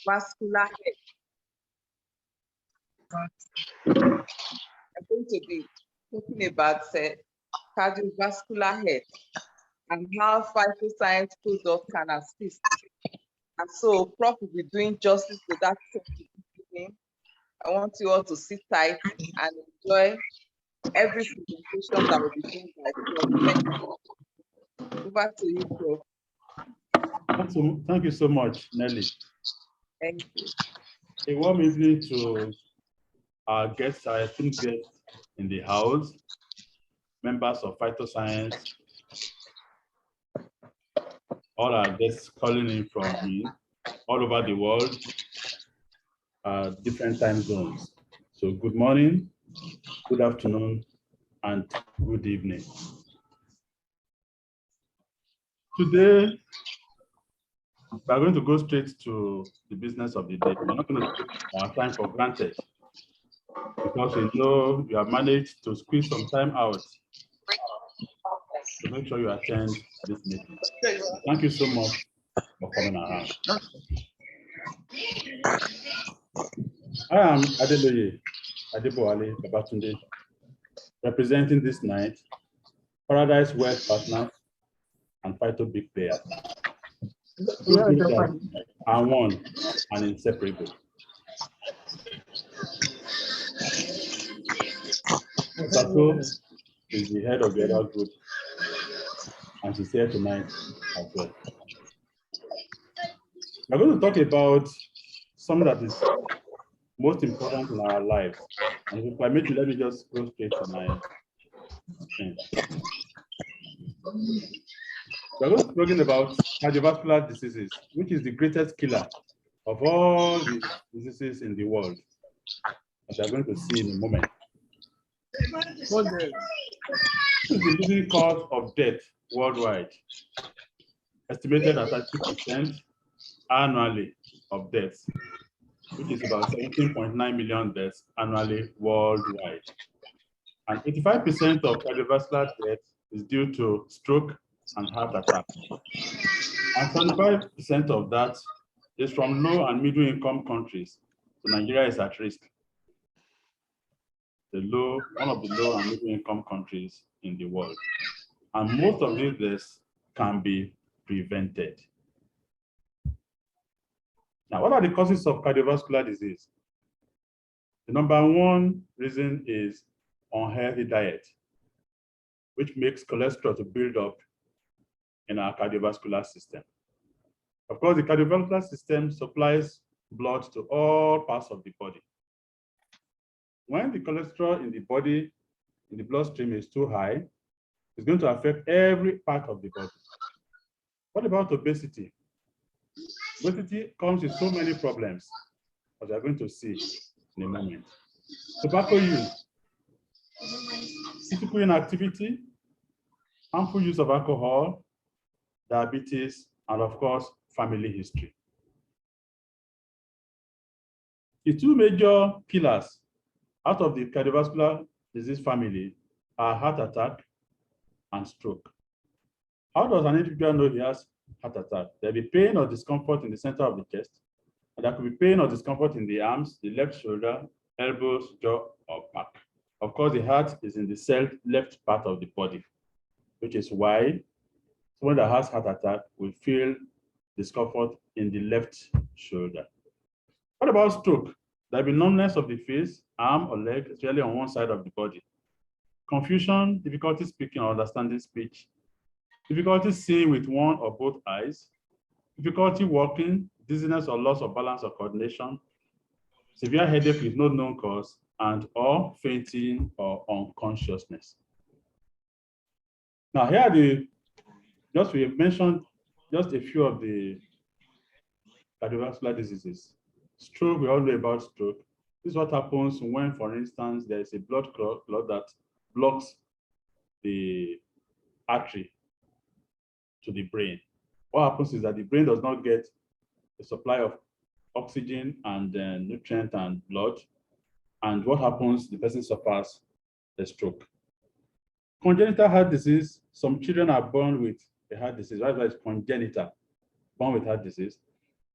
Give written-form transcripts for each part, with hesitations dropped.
cardiovascular health. I'm going to be talking about cardiovascular health and how Phytoscience products can assist. And so Prof will be doing justice to that topic. I want you all to sit tight and enjoy every presentation that will be done by Prof. Over to you, Prof. Thank you so much, Nelly. Thank you. A warm evening to our guests, our esteemed guests in the house, members of Phytoscience, all our guests calling in from all over the world, different time zones. So good morning, good afternoon, and good evening. Today, we are going to go straight to the business of the day. We're not going to take our time for granted because we know you have managed to squeeze some time out to make sure you attend this meeting. Thank you so much for coming around. I am Adeloye Adeboale Babatunde, representing this night Paradise Wealth Partners and Phyto BigPlayers. Two groups that are one and inseparable. Sato is the head of the other group, and she's here tonight as well. We're going to talk about something that is most important in our lives. And if you permit me, let me just go straight to my screen. We're going to be talking about cardiovascular diseases, which is the greatest killer of all the diseases in the world, as we're going to see in a moment. This is the leading cause of death worldwide, estimated at 30% annually of deaths, which is about 17.9 million deaths annually worldwide. And 85% of cardiovascular death is due to stroke and heart attack. And 25% of that is from low and middle income countries. So Nigeria is at risk. One of the low and middle income countries in the world. And most of these deaths can be prevented. Now, what are the causes of cardiovascular disease? The number one reason is unhealthy diet, which makes cholesterol to build up in our cardiovascular system. Of course, the cardiovascular system supplies blood to all parts of the body. When the cholesterol in the body, in the bloodstream is too high, it's going to affect every part of the body. What about obesity? Obesity comes with so many problems, as we are going to see in a moment. Tobacco use, physical inactivity, harmful use of alcohol, diabetes, and of course, family history. The two major killers out of the cardiovascular disease family are heart attack and stroke. How does an individual know he has heart attack? There'll be pain or discomfort in the center of the chest, and there could be pain or discomfort in the arms, the left shoulder, elbows, jaw, or back. Of course, the heart is in the left part of the body, which is why someone that has heart attack will feel discomfort in the left shoulder. What about stroke? There'll be numbness of the face, arm, or leg, especially on one side of the body. Confusion, difficulty speaking or understanding speech, difficulty seeing with one or both eyes, difficulty walking, dizziness or loss of balance or coordination, severe headache with no known cause, and or fainting or unconsciousness. Now here we have mentioned just a few of the cardiovascular diseases. Stroke, we all know about stroke. This is what happens when, for instance, there is a blood clot that blocks the artery to the brain. What happens is that the brain does not get a supply of oxygen and nutrient and blood. And what happens? The person suffers a stroke. Congenital heart disease, some children are born with a heart disease. That's why it's congenital, born with heart disease.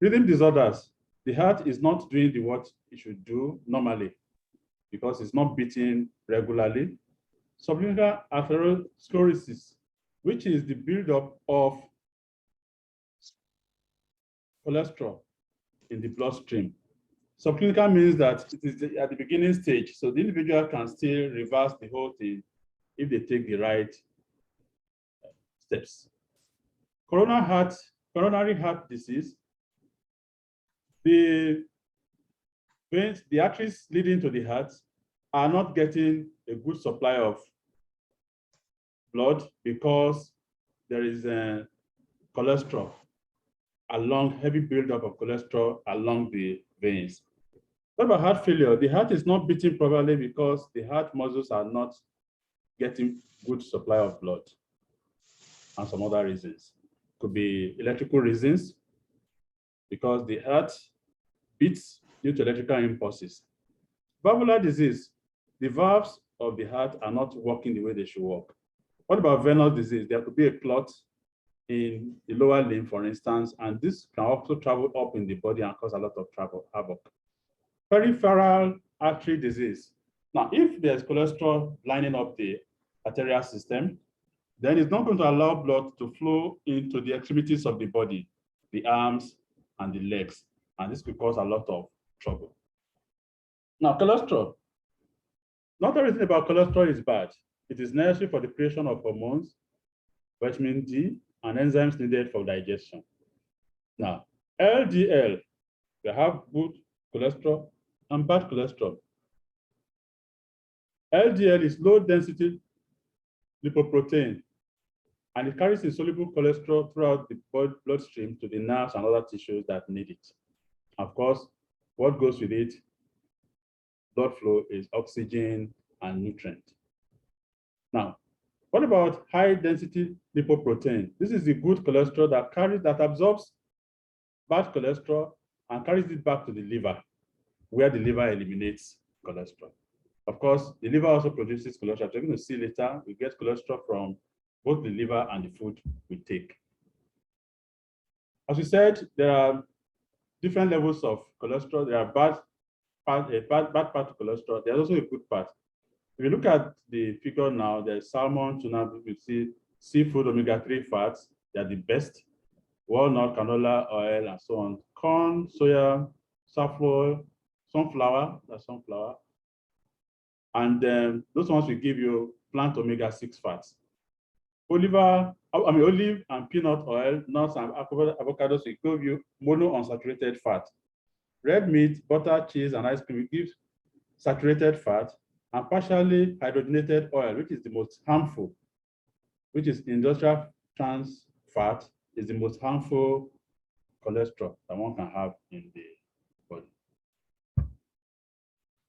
Breathing disorders, the heart is not doing what it should do normally because it's not beating regularly. Subclinical atherosclerosis, which is the buildup of cholesterol in the bloodstream. Subclinical means that it is at the beginning stage, so the individual can still reverse the whole thing if they take the right steps. Coronary heart disease, the veins, the arteries leading to the heart are not getting a good supply of blood because there is a cholesterol along, heavy buildup of cholesterol along the veins. What about heart failure? The heart is not beating properly because the heart muscles are not getting good supply of blood, and some other reasons. Could be electrical reasons, because the heart beats due to electrical impulses. Valvular disease, the valves of the heart are not working the way they should work. What about venous disease? There could be a clot in the lower limb, for instance, and this can also travel up in the body and cause a lot of havoc. Peripheral artery disease. Now, if there's cholesterol lining up the arterial system, then it's not going to allow blood to flow into the extremities of the body, the arms and the legs, and this could cause a lot of trouble. Now, cholesterol. Not everything about cholesterol is bad. It is necessary for the creation of hormones, vitamin D, and enzymes needed for digestion. Now, LDL, we have good cholesterol and bad cholesterol. LDL is low density lipoprotein, and it carries insoluble cholesterol throughout the bloodstream to the nerves and other tissues that need it. Of course, what goes with it, blood flow, is oxygen and nutrient. Now, what about high density lipoprotein? This is the good cholesterol that absorbs bad cholesterol and carries it back to the liver, where the liver eliminates cholesterol. Of course, the liver also produces cholesterol. We're going to see later, we get cholesterol from both the liver and the food we take. As we said, there are different levels of cholesterol. There are bad part of cholesterol. There's also a good part. If you look at the figure now, there's salmon, tuna, we see seafood, omega-3 fats. They're the best. Walnut, canola oil, and so on. Corn, soya, sunflower, that's sunflower. And those ones will give you plant omega-6 fats. Olive and peanut oil, nuts, and avocados will give you monounsaturated fat. Red meat, butter, cheese, and ice cream will give saturated fat, and partially hydrogenated oil, which is the most harmful, which is industrial trans fat, is the most harmful cholesterol that one can have in the body.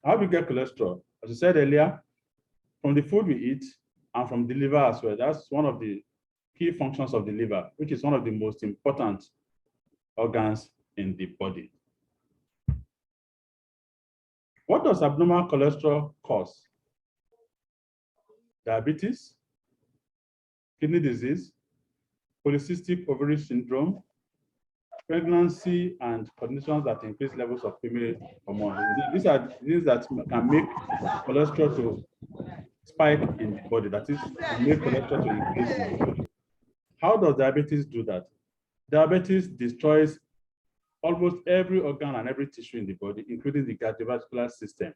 How do we get cholesterol? As I said earlier, from the food we eat and from the liver as well. That's one of the key functions of the liver, which is one of the most important organs in the body. What does abnormal cholesterol cause? Diabetes, kidney disease, polycystic ovary syndrome, pregnancy, and conditions that increase levels of female hormones. These are things that can make cholesterol to spike in the body, that is, make cholesterol to increase in the body. How does diabetes do that? Diabetes destroys almost every organ and every tissue in the body, including the cardiovascular system.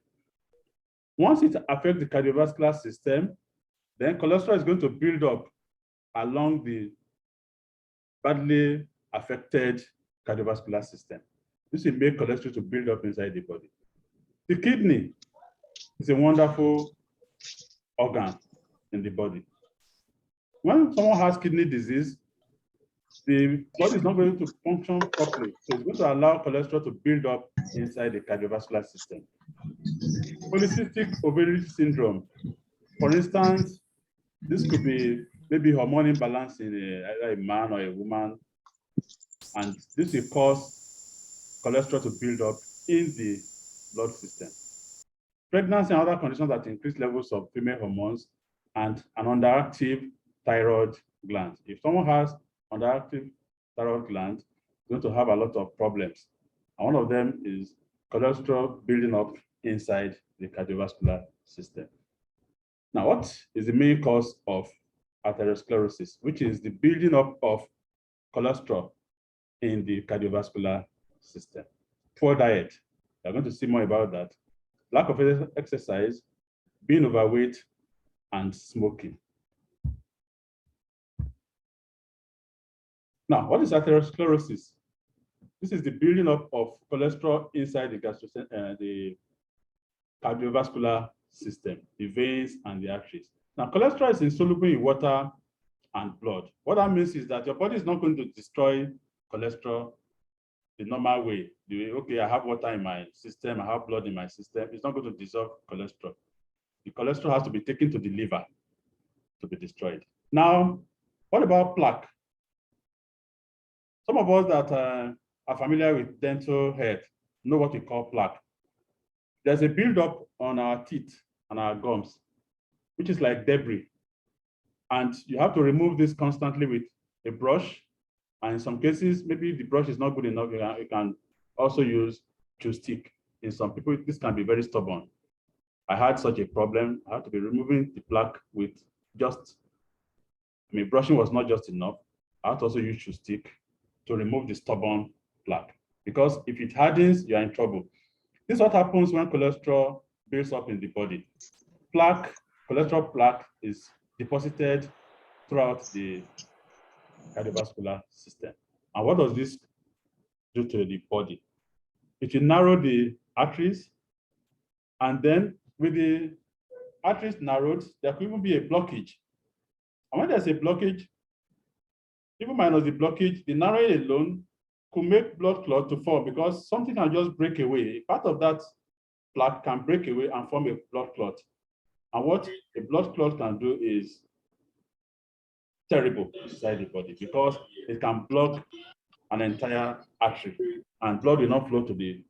Once it affects the cardiovascular system, then cholesterol is going to build up along the badly affected cardiovascular system. This will make cholesterol to build up inside the body. The kidney is a wonderful organ in the body. When someone has kidney disease, the body is not going to function properly. So it's going to allow cholesterol to build up inside the cardiovascular system. Polycystic ovary syndrome. For instance, this could be maybe hormone imbalance in either a man or a woman, and this will cause cholesterol to build up in the blood system. Pregnancy and other conditions that increase levels of female hormones, and an underactive thyroid gland. If someone has underactive thyroid gland, going to have a lot of problems. And one of them is cholesterol building up inside the cardiovascular system. Now, what is the main cause of atherosclerosis, which is the building up of cholesterol in the cardiovascular system? Poor diet. We're going to see more about that. Lack of exercise, being overweight, and smoking. Now, what is atherosclerosis? This is the building up of cholesterol inside the cardiovascular system, the veins and the arteries. Now, cholesterol is insoluble in water and blood. What that means is that your body is not going to destroy cholesterol the normal way. Okay, I have water in my system, I have blood in my system. It's not going to dissolve cholesterol. The cholesterol has to be taken to the liver to be destroyed. Now, what about plaque? Some of us that are familiar with dental health know what we call plaque. There's a buildup on our teeth and our gums, which is like debris. And you have to remove this constantly with a brush. And in some cases, maybe the brush is not good enough. You can also use chew stick. In some people, this can be very stubborn. I had such a problem. I had to be removing the plaque with brushing was not just enough. I had to also use chew stick to remove the stubborn plaque. Because if it hardens, you are in trouble. This is what happens when cholesterol builds up in the body. Cholesterol plaque is deposited throughout the cardiovascular system. And what does this do to the body? It will narrow the arteries, and then with the arteries narrowed, there could even be a blockage. And when there's a blockage, even minus the blockage, the narrowing alone could make blood clot to form because something can just break away. Part of that plaque can break away and form a blood clot. And what a blood clot can do is terrible inside the body because it can block an entire artery, and blood will not flow to the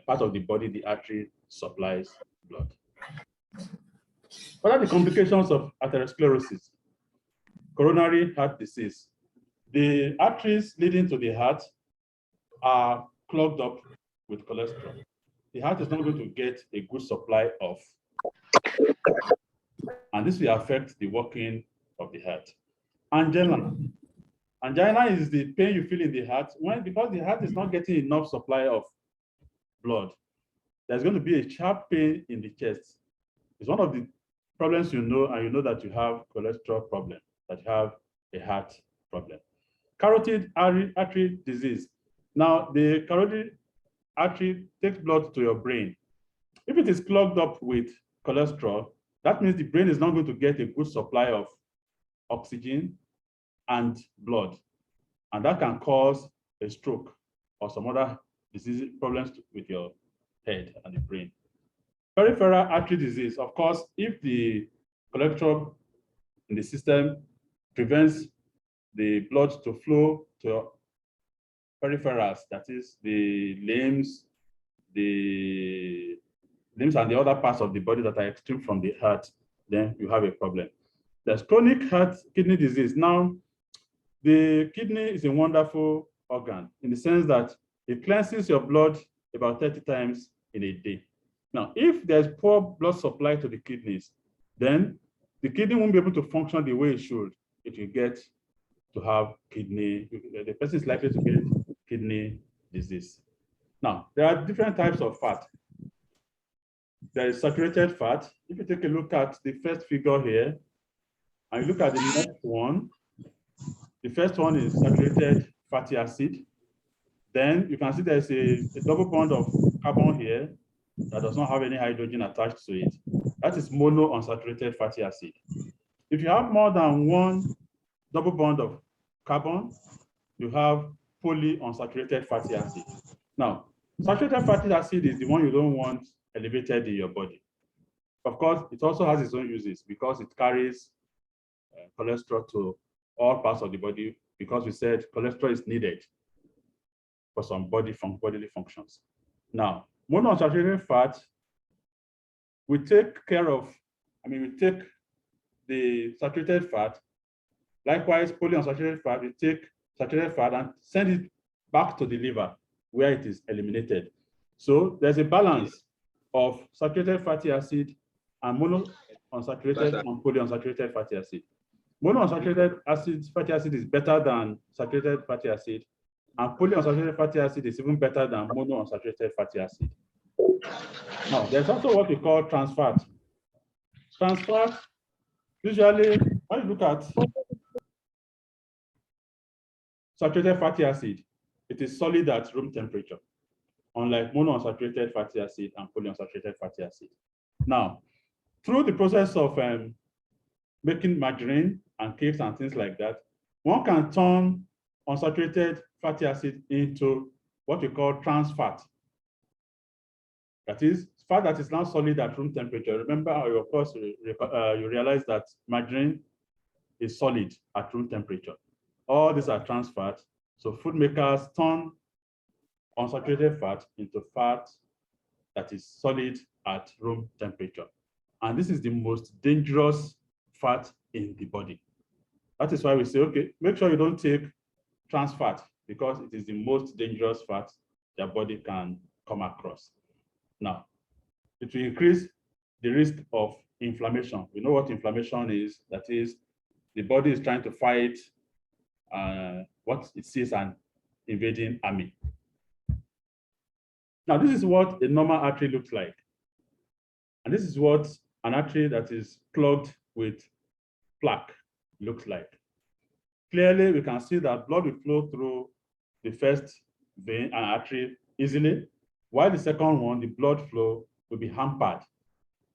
part of the body the artery supplies blood. What are the complications of atherosclerosis? Coronary heart disease. The arteries leading to the heart are clogged up with cholesterol. The heart is not going to get a good supply of, and this will affect the working of the heart. Angina. Angina is the pain you feel in the heart because the heart is not getting enough supply of blood. There's going to be a sharp pain in the chest. It's one of the problems you know, and you know that you have cholesterol problem, that you have a heart problem. Carotid artery disease. Now, the carotid artery takes blood to your brain. If it is clogged up with cholesterol, that means the brain is not going to get a good supply of oxygen and blood. And that can cause a stroke or some other disease problems with your head and the brain. Peripheral artery disease, of course, if the cholesterol in the system prevents the blood to flow to peripherals, that is the limbs and the other parts of the body that are extreme from the heart, then you have a problem. There's chronic kidney disease. Now, the kidney is a wonderful organ in the sense that it cleanses your blood about 30 times in a day. Now, if there's poor blood supply to the kidneys, then the kidney won't be able to function the way it should. It will get to have the person is likely to get kidney disease. Now, there are different types of fat. There is saturated fat. If you take a look at the first figure here, and you look at the next one, the first one is saturated fatty acid. Then you can see there's a double bond of carbon here that does not have any hydrogen attached to it. That is monounsaturated fatty acid. If you have more than one double bond of carbon, you have polyunsaturated fatty acid. Now, saturated fatty acid is the one you don't want elevated in your body. Of course, it also has its own uses because it carries cholesterol to all parts of the body, because we said cholesterol is needed for some bodily functions. Now, monounsaturated fat, we take the saturated fat. Likewise, polyunsaturated fat, we take saturated fat and send it back to the liver where it is eliminated. So there's a balance of saturated fatty acid and monounsaturated and polyunsaturated fatty acid. Monounsaturated fatty acid is better than saturated fatty acid, and polyunsaturated fatty acid is even better than monounsaturated fatty acid. Now, there's also what we call trans fat. Trans fat, usually, when you look at saturated fatty acid, it is solid at room temperature, unlike monounsaturated fatty acid and polyunsaturated fatty acid. Now, through the process of making margarine and cakes and things like that, one can turn unsaturated fatty acid into what we call trans fat. That is, fat that is now solid at room temperature. Remember, of course, you realize that margarine is solid at room temperature. All these are trans fat. So food makers turn unsaturated fat into fat that is solid at room temperature. And this is the most dangerous fat in the body. That is why we say, okay, make sure you don't take trans fat, because it is the most dangerous fat your body can come across. Now, it will increase the risk of inflammation. We know what inflammation is. That is, the body is trying to fight what it sees an invading army. Now, this is what a normal artery looks like. And this is what an artery that is clogged with plaque looks like. Clearly, we can see that blood will flow through the first vein and artery easily, while the second one, the blood flow, will be hampered.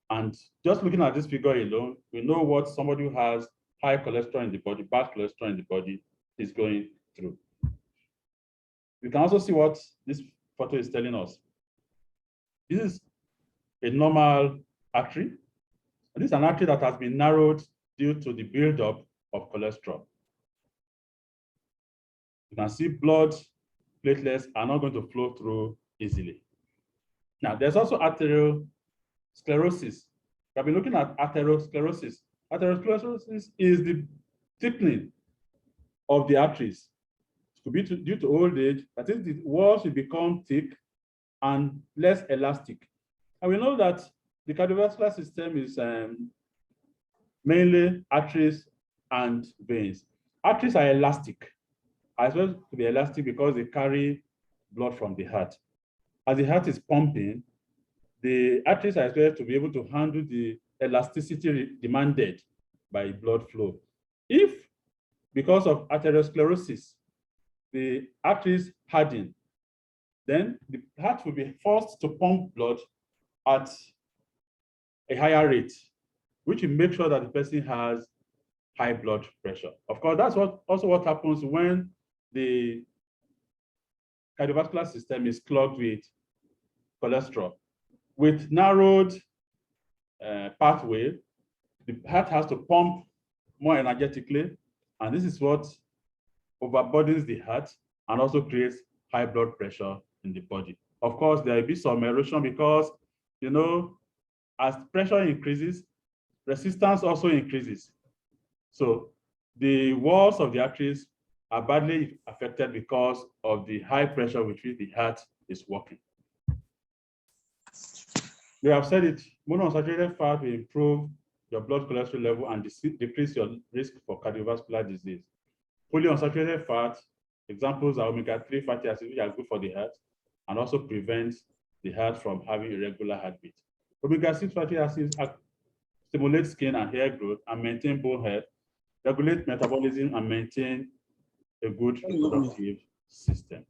And just looking at this figure alone, we know what somebody who has high cholesterol in the body, bad cholesterol in the body, is going through. We can also see what this photo is telling us. This is a normal artery. This is an artery that has been narrowed due to the buildup of cholesterol. You can see blood platelets are not going to flow through easily. Now, there's also arteriosclerosis. We've been looking at atherosclerosis. Atherosclerosis is the thickening of the arteries. It could be due to old age. That is, the walls will become thick and less elastic. And we know that the cardiovascular system is mainly arteries and veins. Arteries are elastic, as well to be elastic because they carry blood from the heart. As the heart is pumping, the arteries are expected to be able to handle the elasticity demanded by blood flow. If, because of atherosclerosis, the arteries harden, then the heart will be forced to pump blood at a higher rate, which will make sure that the person has high blood pressure. Of course, that's also what happens when the cardiovascular system is clogged with cholesterol. With narrowed pathway, the heart has to pump more energetically, and this is what overburdens the heart and also creates high blood pressure in the body. Of course, there will be some erosion because, you know, as pressure increases, resistance also increases. So the walls of the arteries are badly affected because of the high pressure with which the heart is working. We have said it, monounsaturated fat will improve your blood cholesterol level and decrease your risk for cardiovascular disease. Polyunsaturated fat, examples are omega-3 fatty acids, which are good for the heart and also prevent the heart from having irregular heartbeat. Omega-6 fatty acids stimulate skin and hair growth and maintain bone health, regulate metabolism and maintain a good reproductive system.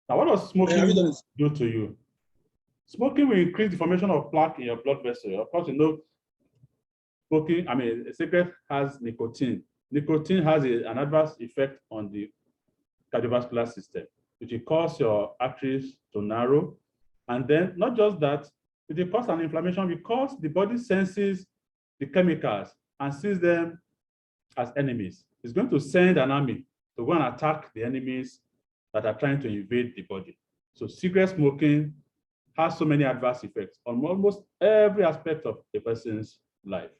Now, what does smoking do to you? Smoking will increase the formation of plaque in your blood vessel. Of course, you know, smoking, a cigarette has nicotine. Nicotine has an adverse effect on the cardiovascular system. It will cause your arteries to narrow. And then, not just that, it will cause an inflammation because the body senses the chemicals and sees them as enemies. It's going to send an army to go and attack the enemies that are trying to invade the body. So cigarette smoking has so many adverse effects on almost every aspect of a person's life.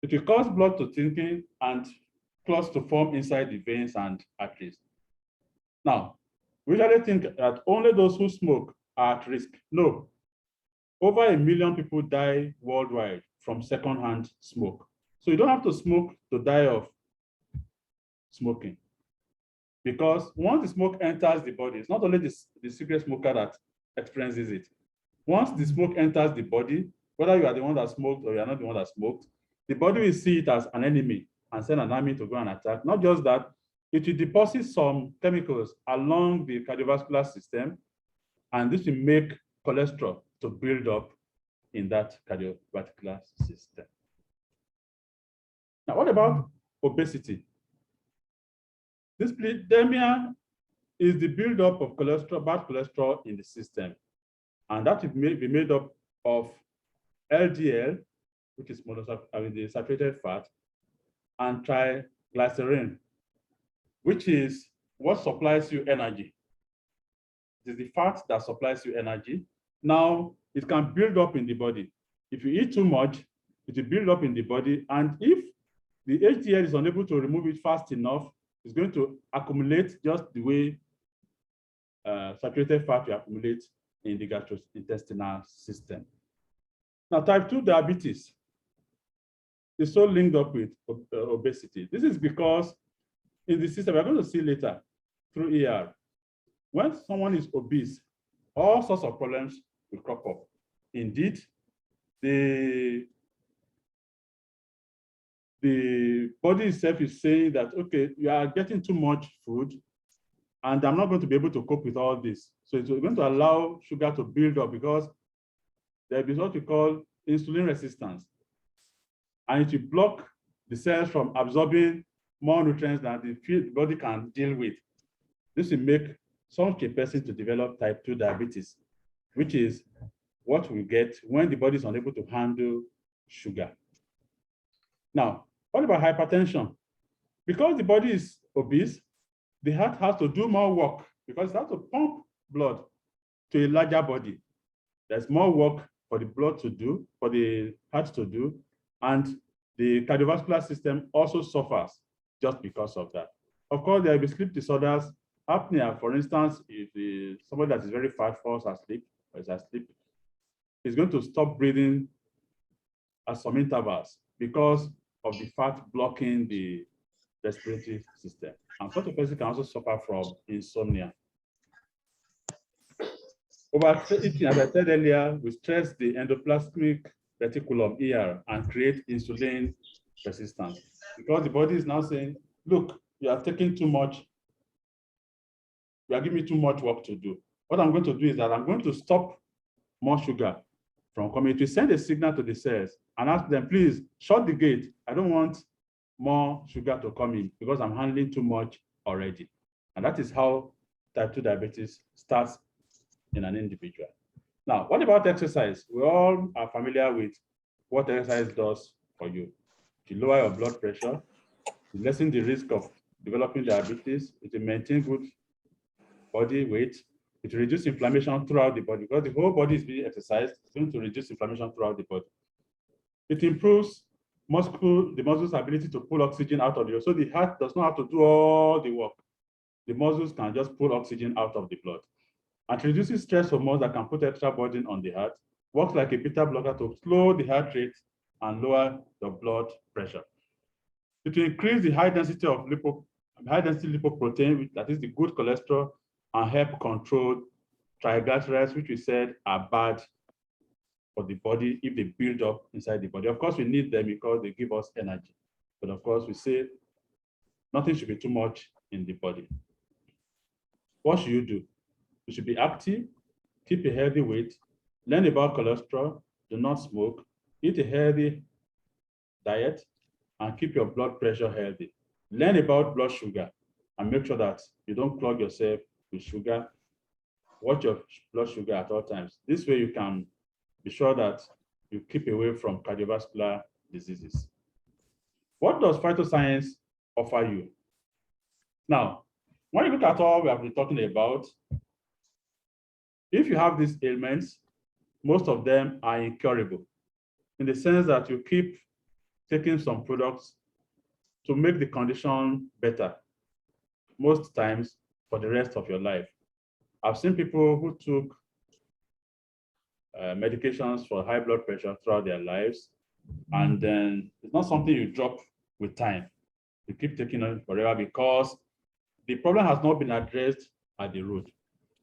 It will cause blood to thicken and clots to form inside the veins and arteries. Now, We usually think that only those who smoke are at risk. No. Over 1 million people die worldwide from secondhand smoke. So you don't have to smoke to die of smoking. Because once the smoke enters the body, it's not only the cigarette smoker that experiences it. Once the smoke enters the body, whether you are the one that smoked or you are not the one that smoked, the body will see it as an enemy and send an army to go and attack. Not just that, it will deposit some chemicals along the cardiovascular system, and this will make cholesterol to build up in that cardiovascular system. Now, what about obesity? Dyslipidemia is the buildup of cholesterol, bad cholesterol in the system. And that will be made up of LDL, which is the saturated fat, and triglycerine, which is what supplies you energy. It is the fat that supplies you energy. Now, it can build up in the body. If you eat too much, it will build up in the body. And if the HDL is unable to remove it fast enough, it's going to accumulate just the way saturated fat will accumulate in the gastrointestinal system. Now, type 2 diabetes is so linked up with obesity. This is because in the system, we're going to see later through ER, when someone is obese, all sorts of problems will crop up. Indeed, the body itself is saying that, okay, you are getting too much food, and I'm not going to be able to cope with all this. So it's going to allow sugar to build up because there is what we call insulin resistance. And it will block the cells from absorbing more nutrients than the body can deal with. This will make such a person to develop type 2 diabetes, which is what we get when the body is unable to handle sugar. Now, what about hypertension? Because the body is obese, the heart has to do more work because it has to pump blood to a larger body. There's more work for the blood to do, for the heart to do, and the cardiovascular system also suffers just because of that. Of course, there will be sleep disorders. Apnea, for instance, if somebody that is very fat falls asleep or is asleep, is going to stop breathing at some intervals because of the fat blocking the respiratory system. And such a person can also suffer from insomnia. Overeating, as I said earlier, will stress the endoplasmic reticulum ER and create insulin resistance because the body is now saying, look, you are taking too much, you are giving me too much work to do. What I'm going to do is that I'm going to stop more sugar from coming. To send a signal to the cells and ask them, please shut the gate. I don't want more sugar to come in because I'm handling too much already. And that is how type 2 diabetes starts in an individual. Now, what about exercise? We all are familiar with what exercise does for you. To lower your blood pressure, to lessen the risk of developing diabetes, to maintain good body weight, it will reduce inflammation throughout the body because the whole body is being exercised. It's going to reduce inflammation throughout the body. It improves the muscle's ability to pull oxygen out of the blood. So the heart does not have to do all the work. The muscles can just pull oxygen out of the blood. And it reduces stress hormones that can put extra burden on the heart, works like a beta blocker to slow the heart rate and lower the blood pressure. It will increase the high density lipoprotein, that is the good cholesterol, and help control triglycerides, which we said are bad for the body if they build up inside the body. Of course, we need them because they give us energy. But of course, we say nothing should be too much in the body. What should you do? You should be active, keep a healthy weight, learn about cholesterol, do not smoke, eat a healthy diet, and keep your blood pressure healthy. Learn about blood sugar and make sure that you don't clog yourself with sugar. Watch your blood sugar at all times. This way you can be sure that you keep away from cardiovascular diseases. What does Phytoscience offer you? Now, when you look at all we have been talking about, if you have these ailments, most of them are incurable in the sense that you keep taking some products to make the condition better, most times for the rest of your life. I've seen people who took medications for high blood pressure throughout their lives, and then it's not something you drop with time. You keep taking it forever because the problem has not been addressed at the root.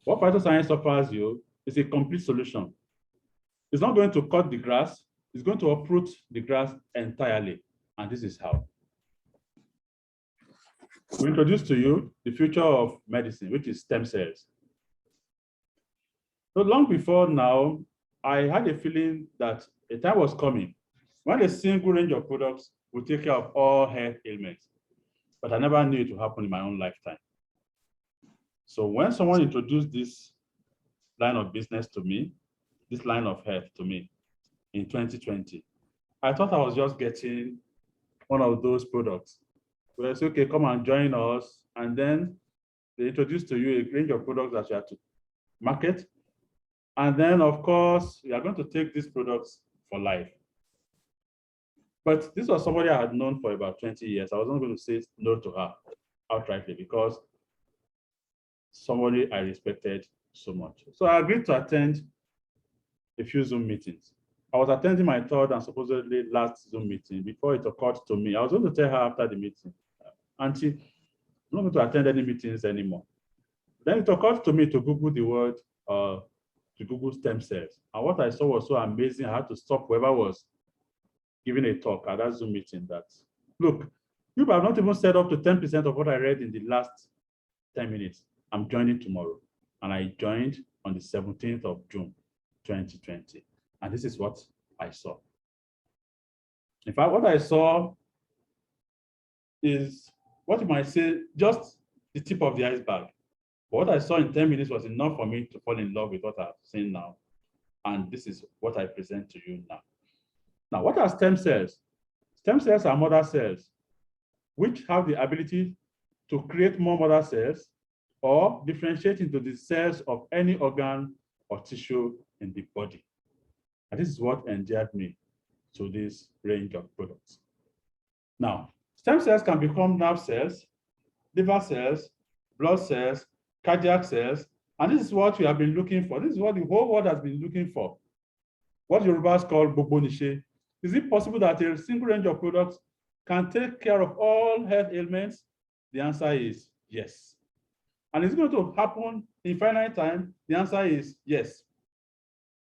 What phytoscience offers you is a complete solution. It's not going to cut the grass, it's going to uproot the grass entirely. And this is how. We introduce to you the future of medicine, which is stem cells. So long before now, I had a feeling that a time was coming when a single range of products would take care of all health ailments. But I never knew it would happen in my own lifetime. So when someone introduced this line of business to me, this line of health to me in 2020, I thought I was just getting one of those products. Where it's okay, come and join us. And then they introduce to you a range of products that you have to market. And then, of course, you are going to take these products for life. But this was somebody I had known for about 20 years. I wasn't going to say no to her outrightly because somebody I respected so much. So I agreed to attend a few Zoom meetings. I was attending my third and supposedly last Zoom meeting before it occurred to me. I was going to tell her after the meeting, Auntie, I'm not going to attend any meetings anymore. Then it occurred to me to Google the word, to Google stem cells. And what I saw was so amazing, I had to stop whoever was giving a talk at that Zoom meeting that, look, you have not even said up to 10% of what I read in the last 10 minutes. I'm joining tomorrow. And I joined on the 17th of June, 2020. And this is what I saw. In fact, what I saw is what you might say, just the tip of the iceberg. But what I saw in 10 minutes was enough for me to fall in love with what I've seen now. And this is what I present to you now. Now, what are stem cells? Stem cells are mother cells, which have the ability to create more mother cells or differentiate into the cells of any organ or tissue in the body. And this is what endeared me to this range of products. Now, stem cells can become nerve cells, liver cells, blood cells, cardiac cells, and this is what we have been looking for. This is what the whole world has been looking for. What Yorubas call Bobonishe. Is it possible that a single range of products can take care of all health ailments? The answer is yes. And it's going to happen in finite time. The answer is yes.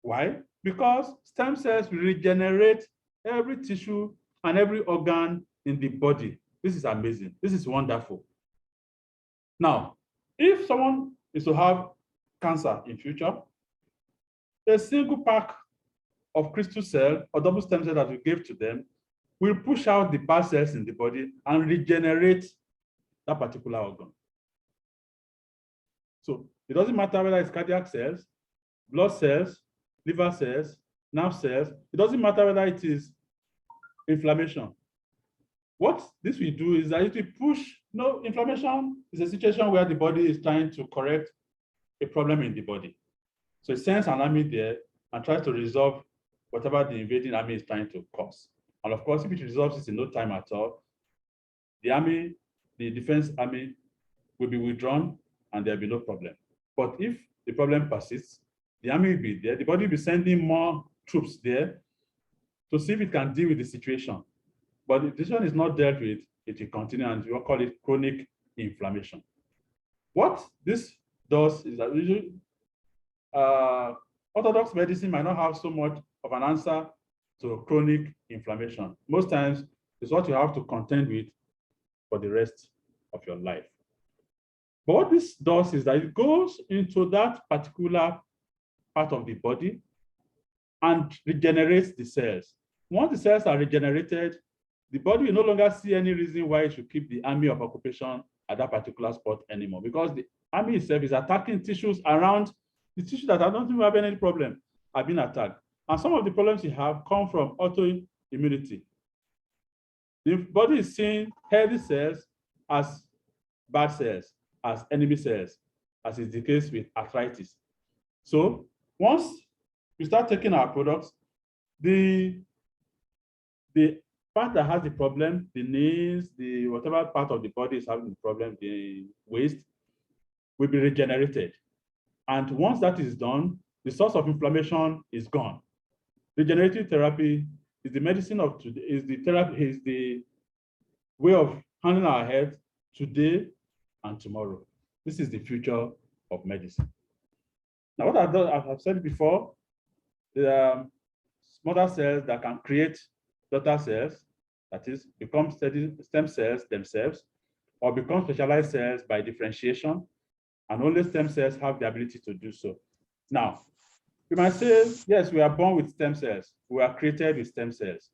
Why? Because stem cells will regenerate every tissue and every organ in the body. This is amazing. This is wonderful. Now, if someone is to have cancer in future, a single pack of crystal cell or double stem cell that we gave to them will push out the bad cells in the body and regenerate that particular organ. So it doesn't matter whether it's cardiac cells, blood cells, liver cells, nerve cells. It doesn't matter whether it is inflammation. What this will do is that it will push, inflammation is a situation where the body is trying to correct a problem in the body. So it sends an army there and tries to resolve whatever the invading army is trying to cause. And of course, if it resolves it in no time at all, the army, the defense army will be withdrawn and there'll be no problem. But if the problem persists, the army will be there, the body will be sending more troops there to see if it can deal with the situation. But if the situation is not dealt with, it will continue and we'll call it chronic inflammation. What this does is that usually orthodox medicine might not have so much of an answer to chronic inflammation. Most times, it's what you have to contend with for the rest of your life. But what this does is that it goes into that particular part of the body and regenerates the cells. Once the cells are regenerated, the body will no longer see any reason why it should keep the army of occupation at that particular spot anymore, because the army itself is attacking tissues around the tissue that I don't even have any problem are being attacked. And some of the problems you have come from autoimmunity. The body is seeing healthy cells as bad cells, as enemy cells, as is the case with arthritis. So once we start taking our products, the part that has the problem, the knees, the whatever part of the body is having the problem, the waist, will be regenerated. And once that is done, the source of inflammation is gone. Regenerative therapy is the medicine of today, is the therapy, is the way of handling our health today and tomorrow. This is the future of medicine. Now, what I've done, as I've said before, there are mother cells that can create daughter cells, that is, become stem cells themselves, or become specialized cells by differentiation, and only stem cells have the ability to do so. Now, you might say, yes, we are born with stem cells. We are created with stem cells.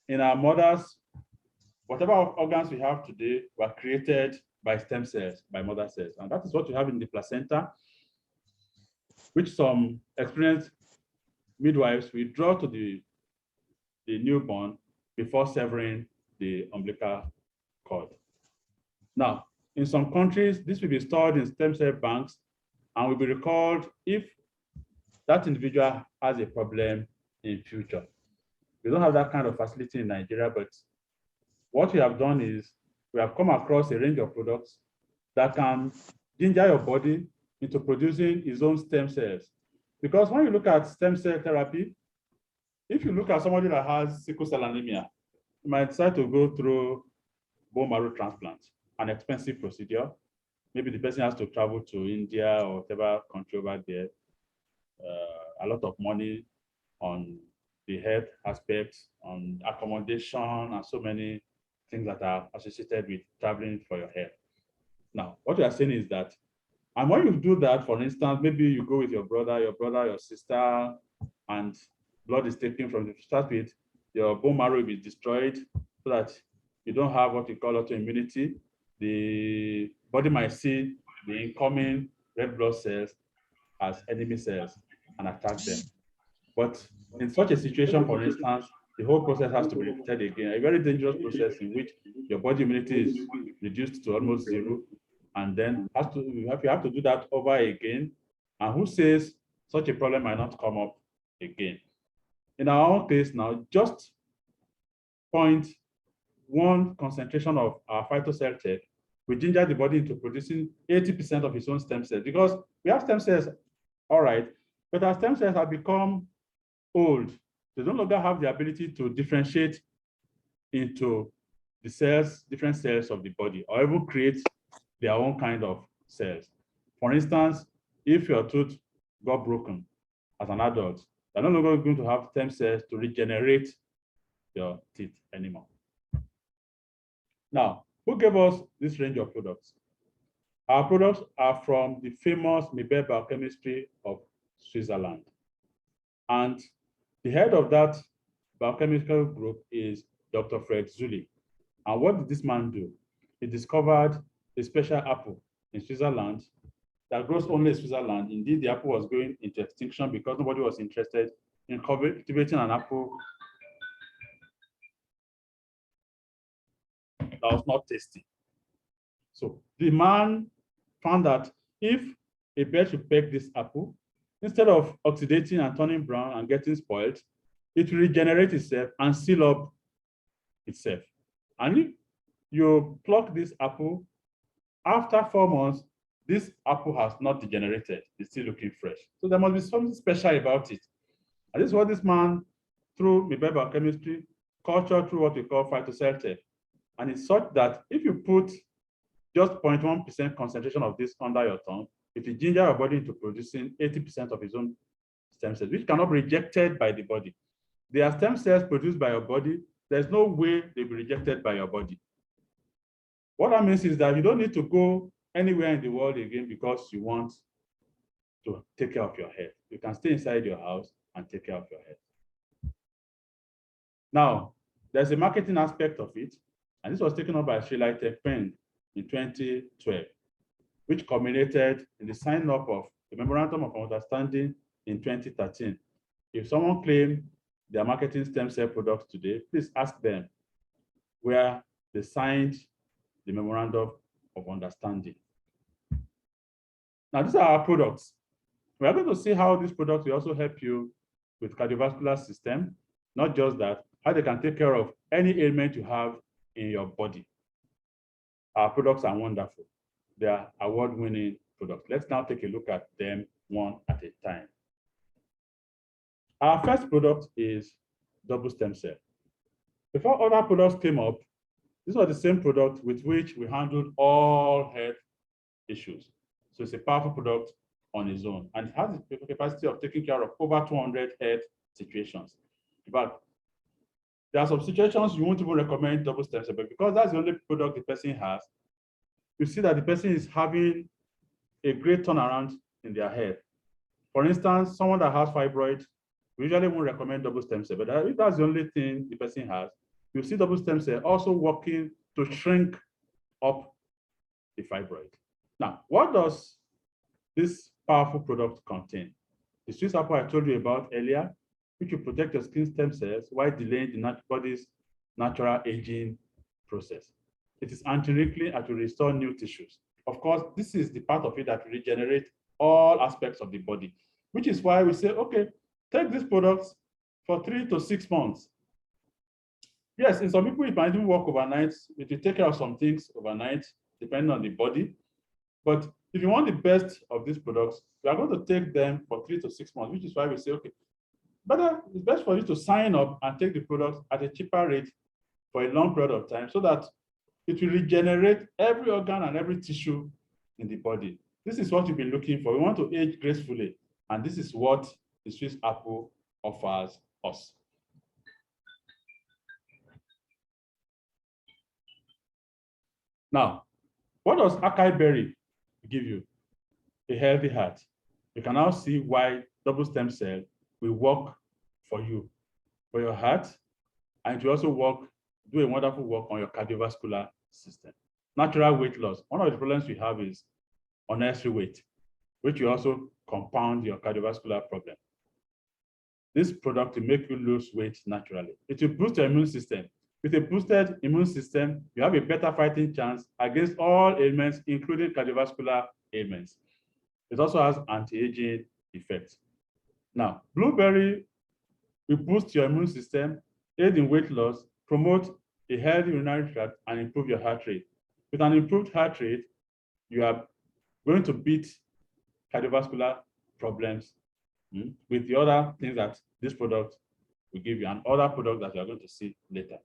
In our mothers, whatever organs we have today were created by stem cells, by mother cells. And that is what you have in the placenta, which some experienced midwives will draw to the newborn before severing the umbilical cord. Now, in some countries, this will be stored in stem cell banks and will be recalled if that individual has a problem in future. We don't have that kind of facility in Nigeria, but what we have done is we have come across a range of products that can ginger your body into producing its own stem cells. Because when you look at stem cell therapy, if you look at somebody that has sickle cell anemia, you might decide to go through bone marrow transplant, an expensive procedure. Maybe the person has to travel to India or whatever country over there. A lot of money on the health aspects, on accommodation, and so many things that are associated with traveling for your health. Now, what we are saying is that, and when you do that, for instance, maybe you go with your brother, your sister, and blood is taken from the start with, your bone marrow will be destroyed so that you don't have what we call autoimmunity. The body might see the incoming red blood cells as enemy cells and attack them. But in such a situation, for instance, the whole process has to be repeated again, a very dangerous process in which your body immunity is reduced to almost zero, and then you have to do that over again. And who says such a problem might not come up again? In our own case now, just 0.1 concentration of our phytocell tech will ginger the body into producing 80% of its own stem cells, because we have stem cells, all right, but our stem cells have become old. They no longer have the ability to differentiate into the cells, different cells of the body, or even create their own kind of cells. For instance, if your tooth got broken as an adult, you're no longer going to have stem cells to regenerate your teeth anymore. Now, who gave us this range of products? Our products are from the famous Mibel Biochemistry of Switzerland. And the head of that biochemical group is Dr. Fred Zulli. And what did this man do? He discovered a special apple in Switzerland that grows only in Switzerland. Indeed, the apple was going into extinction because nobody was interested in cultivating an apple that was not tasty. So the man found that if a bird should peck this apple, instead of oxidating and turning brown and getting spoiled, it will regenerate itself and seal up itself. And if you pluck this apple, after 4 months, this apple has not degenerated. It's still looking fresh. So there must be something special about it. And this is what this man, through Mibel Biochemistry, cultured through what we call phytocell tech. And it's such that if you put just 0.1% concentration of this under your tongue, it will ginger your body into producing 80% of its own stem cells, which cannot be rejected by the body. They are stem cells produced by your body. There's no way they'll be rejected by your body. What that means is that you don't need to go anywhere in the world again because you want to take care of your health. You can stay inside your house and take care of your health. Now, there's a marketing aspect of it, and this was taken up by Sri Lai Peng in 2012, which culminated in the signing up of the Memorandum of Understanding in 2013. If someone claims they are marketing stem cell products today, please ask them where they signed the Memorandum of Understanding. Now, these are our products. We are going to see how these products will also help you with cardiovascular system, not just that, how they can take care of any ailment you have in your body. Our products are wonderful. They are award-winning products. Let's now take a look at them one at a time. Our first product is double stem cell. Before other products came up, this was the same product with which we handled all health issues. So it's a powerful product on its own, and it has the capacity of taking care of over 200 health situations. But there are some situations you won't even recommend double stem cell, but because that's the only product the person has, you see that the person is having a great turnaround in their health. For instance, someone that has fibroid, we usually won't recommend double stem cell, but if that's the only thing the person has, you see double stem cell also working to shrink up the fibroid. Now, what does this powerful product contain? The Swiss apple I told you about earlier, which will protect your skin stem cells while delaying the body's natural aging process. It is anti-wrinkling and to restore new tissues. Of course, this is the part of it that regenerates all aspects of the body, which is why we say, okay, take these products for 3 to 6 months. Yes, in some people, it might even work overnight. It will take care of some things overnight, depending on the body. But if you want the best of these products, you are going to take them for 3 to 6 months, which is why we say, okay, it's best for you to sign up and take the products at a cheaper rate for a long period of time so that it will regenerate every organ and every tissue in the body. This is what you've been looking for. We want to age gracefully, and this is what the Swiss apple offers us. Now, what does acai berry give you? A healthy heart. You can now see why double stem cell will work for you, for your heart, and it will also do a wonderful work on your cardiovascular system. Natural weight loss. One of the problems we have is unnecessary weight, which will also compound your cardiovascular problem. This product will make you lose weight naturally. It will boost your immune system. With a boosted immune system, you have a better fighting chance against all ailments, including cardiovascular ailments. It also has anti-aging effects. Now, blueberry will boost your immune system, aid in weight loss, promote a healthy urinary tract, and improve your heart rate. With an improved heart rate, you are going to beat cardiovascular problems with the other things that this product will give you and other products that you are going to see later.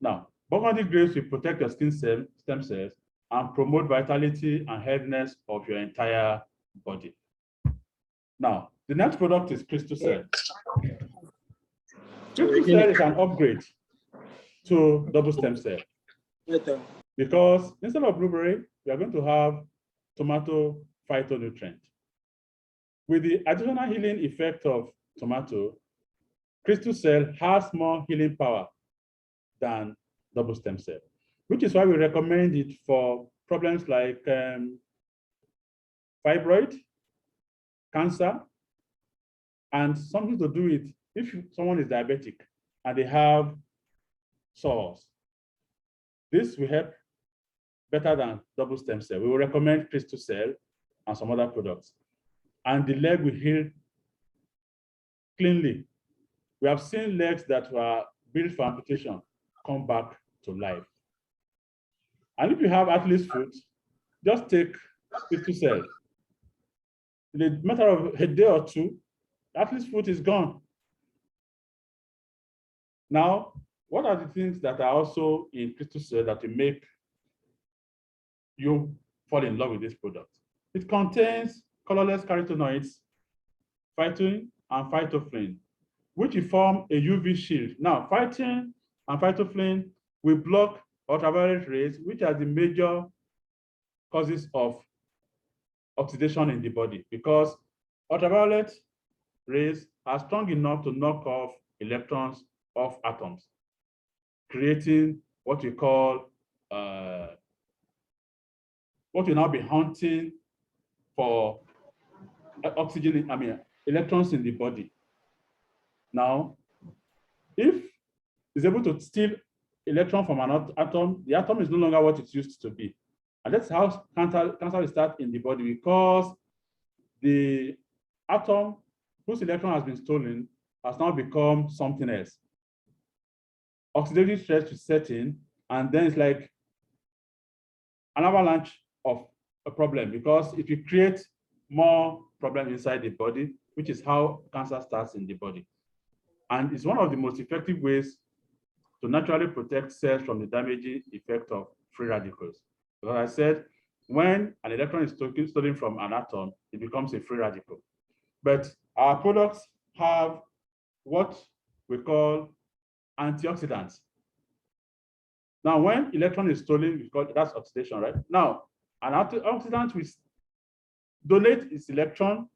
Now, burgundy grapes will protect your stem cells and promote vitality and healthiness of your entire body. Now, the next product is crystal cell. Crystal cell is an upgrade to double stem cell because instead of blueberry, we are going to have tomato phytonutrient. With the additional healing effect of tomato, crystal cell has more healing power than double stem cell, which is why we recommend it for problems like fibroid, cancer, and something to do with if someone is diabetic and they have sores. This will help better than double stem cell. We will recommend crystal cell and some other products. And the leg will heal cleanly. We have seen legs that were built for amputation come back to life. And if you have athlete's foot, just take crystal cell. In a matter of a day or two, athlete's foot is gone. Now, what are the things that are also in crystal cell that will make you fall in love with this product? It contains colorless carotenoids, phytin and phytoflin, which will form a UV shield. Now, phytin and phytoflin will block ultraviolet rays, which are the major causes of oxidation in the body, because ultraviolet rays are strong enough to knock off electrons off atoms, creating what we call what will now be hunting for electrons in the body. Now, if it's able to steal electron from an atom, the atom is no longer what it used to be. And that's how cancer will start in the body, because the atom whose electron has been stolen has now become something else. Oxidative stress will set in, and then it's like an avalanche of a problem because it will create more problem inside the body, which is how cancer starts in the body. And it's one of the most effective ways to naturally protect cells from the damaging effect of free radicals. Because I said, when an electron is stolen from an atom, it becomes a free radical. But our products have what we call antioxidants. Now, when electron is stolen, we call that's oxidation, right? Now, an antioxidant will donate its electron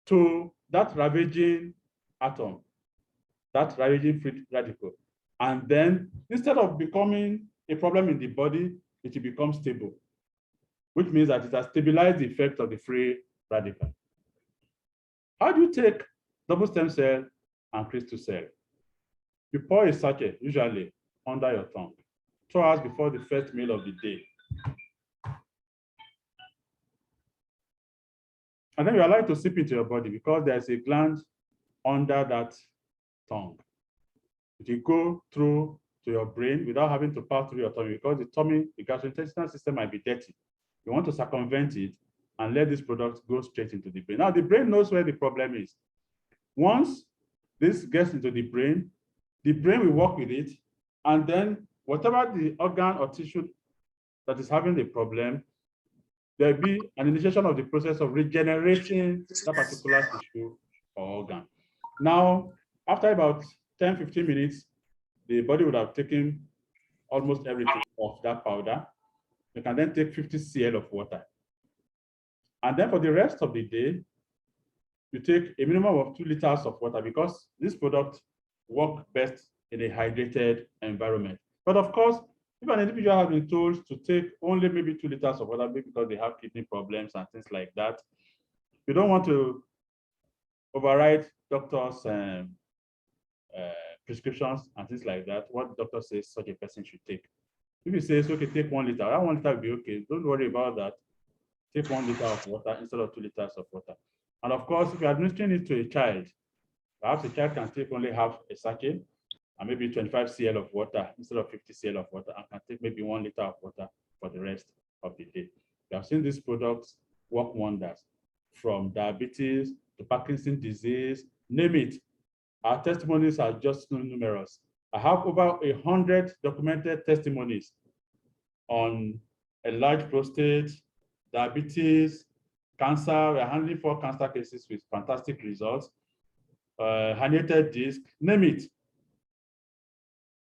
to that ravaging atom, that ravaging free radical. And then instead of becoming a problem in the body, it will become stable, which means that it has stabilized the effect of the free radical. How do you take double stem cell and crystal cell? You pour a sachet, usually under your tongue, 2 hours before the first meal of the day. And then you allow it to seep into your body because there's a gland under that tongue. It will go through to your brain without having to pass through your tummy because the tummy, the gastrointestinal system might be dirty. You want to circumvent it and let this product go straight into the brain. Now, the brain knows where the problem is. Once this gets into the brain will work with it, and then whatever the organ or tissue that is having the problem, there'll be an initiation of the process of regenerating that particular tissue or organ. Now, after about 10, 15 minutes, the body would have taken almost everything off that powder. You can then take 50 cl of water. And then for the rest of the day, you take a minimum of 2 liters of water because this product works best in a hydrated environment. But of course, if an individual has been told to take only maybe 2 liters of water because they have kidney problems and things like that, you don't want to override doctors' prescriptions and things like that. What the doctor says such a person should take. If he says, okay, take 1 liter, that 1 liter will be okay. Don't worry about that. Take 1 liter of water instead of 2 liters of water. And of course, if you're administering it to a child, perhaps a child can take only half a sachet and maybe 25 cl of water instead of 50 cl of water, and can take maybe 1 liter of water for the rest of the day. We have seen these products work wonders, from diabetes to Parkinson's disease, name it. Our testimonies are just numerous. I have over 100 documented testimonies on enlarged prostate, diabetes, cancer. We are handling 4 cancer cases with fantastic results. Herniated disc, name it.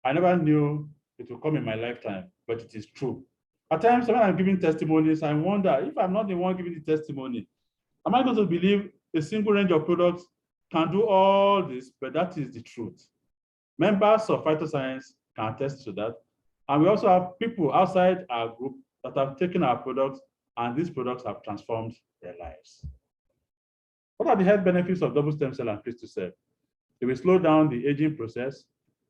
I never knew it would come in my lifetime, but it is true. At times, when I'm giving testimonies, I wonder if I'm not the one giving the testimony, am I going to believe a single range of products can do all this? But that is the truth. Members of Phytoscience can attest to that. And we also have people outside our group that have taken our products, and these products have transformed their lives. What are the health benefits of double stem cell and crystal cell? It will slow down the aging process,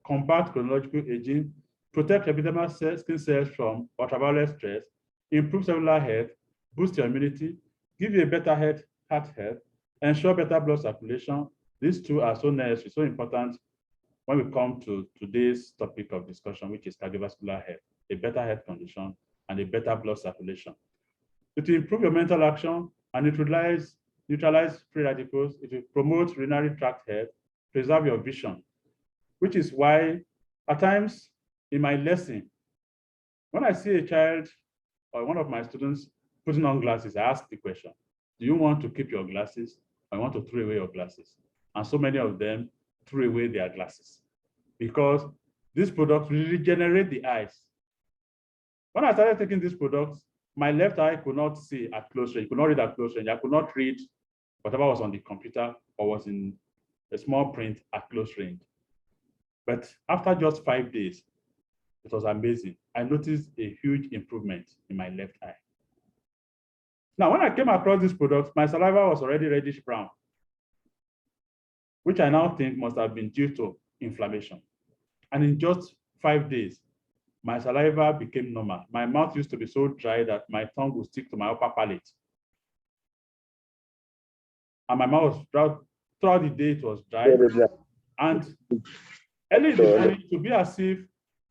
combat chronological aging, protect epidermal skin cells from ultraviolet stress, improve cellular health, boost your immunity, give you a better heart health, ensure better blood circulation. These 2 are so necessary, so important when we come to today's topic of discussion, which is cardiovascular health, a better health condition and a better blood circulation. It will improve your mental action and neutralize free radicals. It will promote urinary tract health, preserve your vision, which is why at times in my lesson, when I see a child or one of my students putting on glasses, I ask the question, do you want to keep your glasses or want to throw away your glasses? And so many of them threw away their glasses because these products regenerate the eyes. When I started taking these products, my left eye could not see at close range, could not read at close range. I could not read whatever was on the computer or was in a small print at close range. But after just 5 days, it was amazing. I noticed a huge improvement in my left eye. Now, when I came across this product, my saliva was already reddish brown, which I now think must have been due to inflammation. And in just 5 days, my saliva became normal. My mouth used to be so dry that my tongue would stick to my upper palate. And my mouth was dry. Throughout the day, it was dry. And early in the morning, to be as if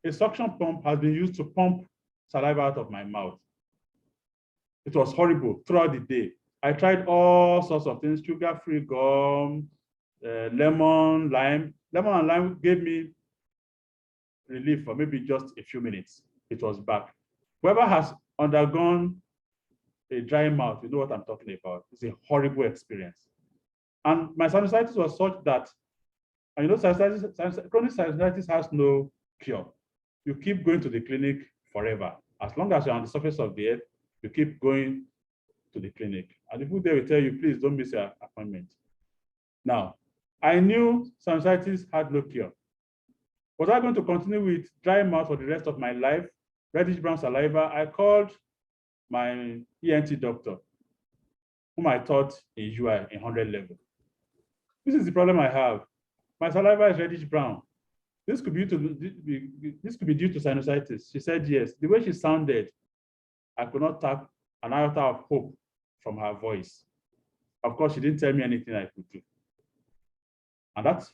a suction pump has been used to pump saliva out of my mouth. It was horrible throughout the day. I tried all sorts of things, sugar-free gum, lemon, lime. Lemon and lime gave me relief for maybe just a few minutes. It was back. Whoever has undergone a dry mouth, you know what I'm talking about. It's a horrible experience. And my sinusitis was such that, and you know, chronic sinusitis has no cure. You keep going to the clinic forever. As long as you're on the surface of the earth, you keep going to the clinic. And the people there will tell you, please don't miss your appointment. Now, I knew sinusitis had no cure. Was I going to continue with dry mouth for the rest of my life, reddish brown saliva? I called my ENT doctor, whom I taught in UI in 100 level. This is the problem I have. My saliva is reddish brown. This could be due to sinusitis. She said yes. The way she sounded, I could not tap an iota of hope from her voice. Of course, she didn't tell me anything I could do. And that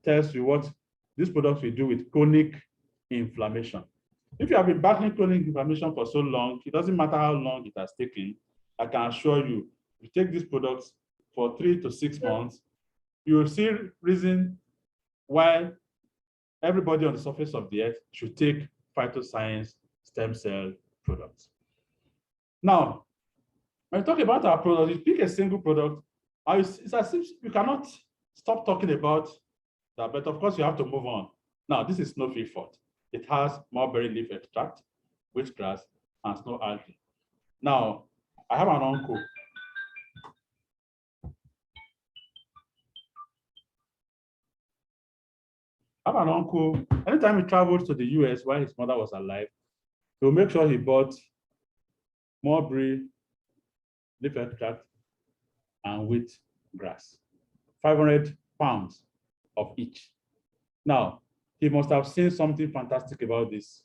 tells you what these products will do with chronic inflammation. If you have been battling chronic inflammation for so long, it doesn't matter how long it has taken, I can assure you, if you take these products for 3 to 6 months, you will see reason why everybody on the surface of the earth should take Phytoscience stem cell products. Now, when we talk about our products, you pick a single product, it's as if you cannot stop talking about that, but of course you have to move on. Now, this is snow fort. It has mulberry leaf extract, wheatgrass, and snow algae. Now, I have an uncle. Anytime he traveled to the US while his mother was alive, he will make sure he bought mulberry leaf extract and wheatgrass, 500 pounds of each. Now, he must have seen something fantastic about this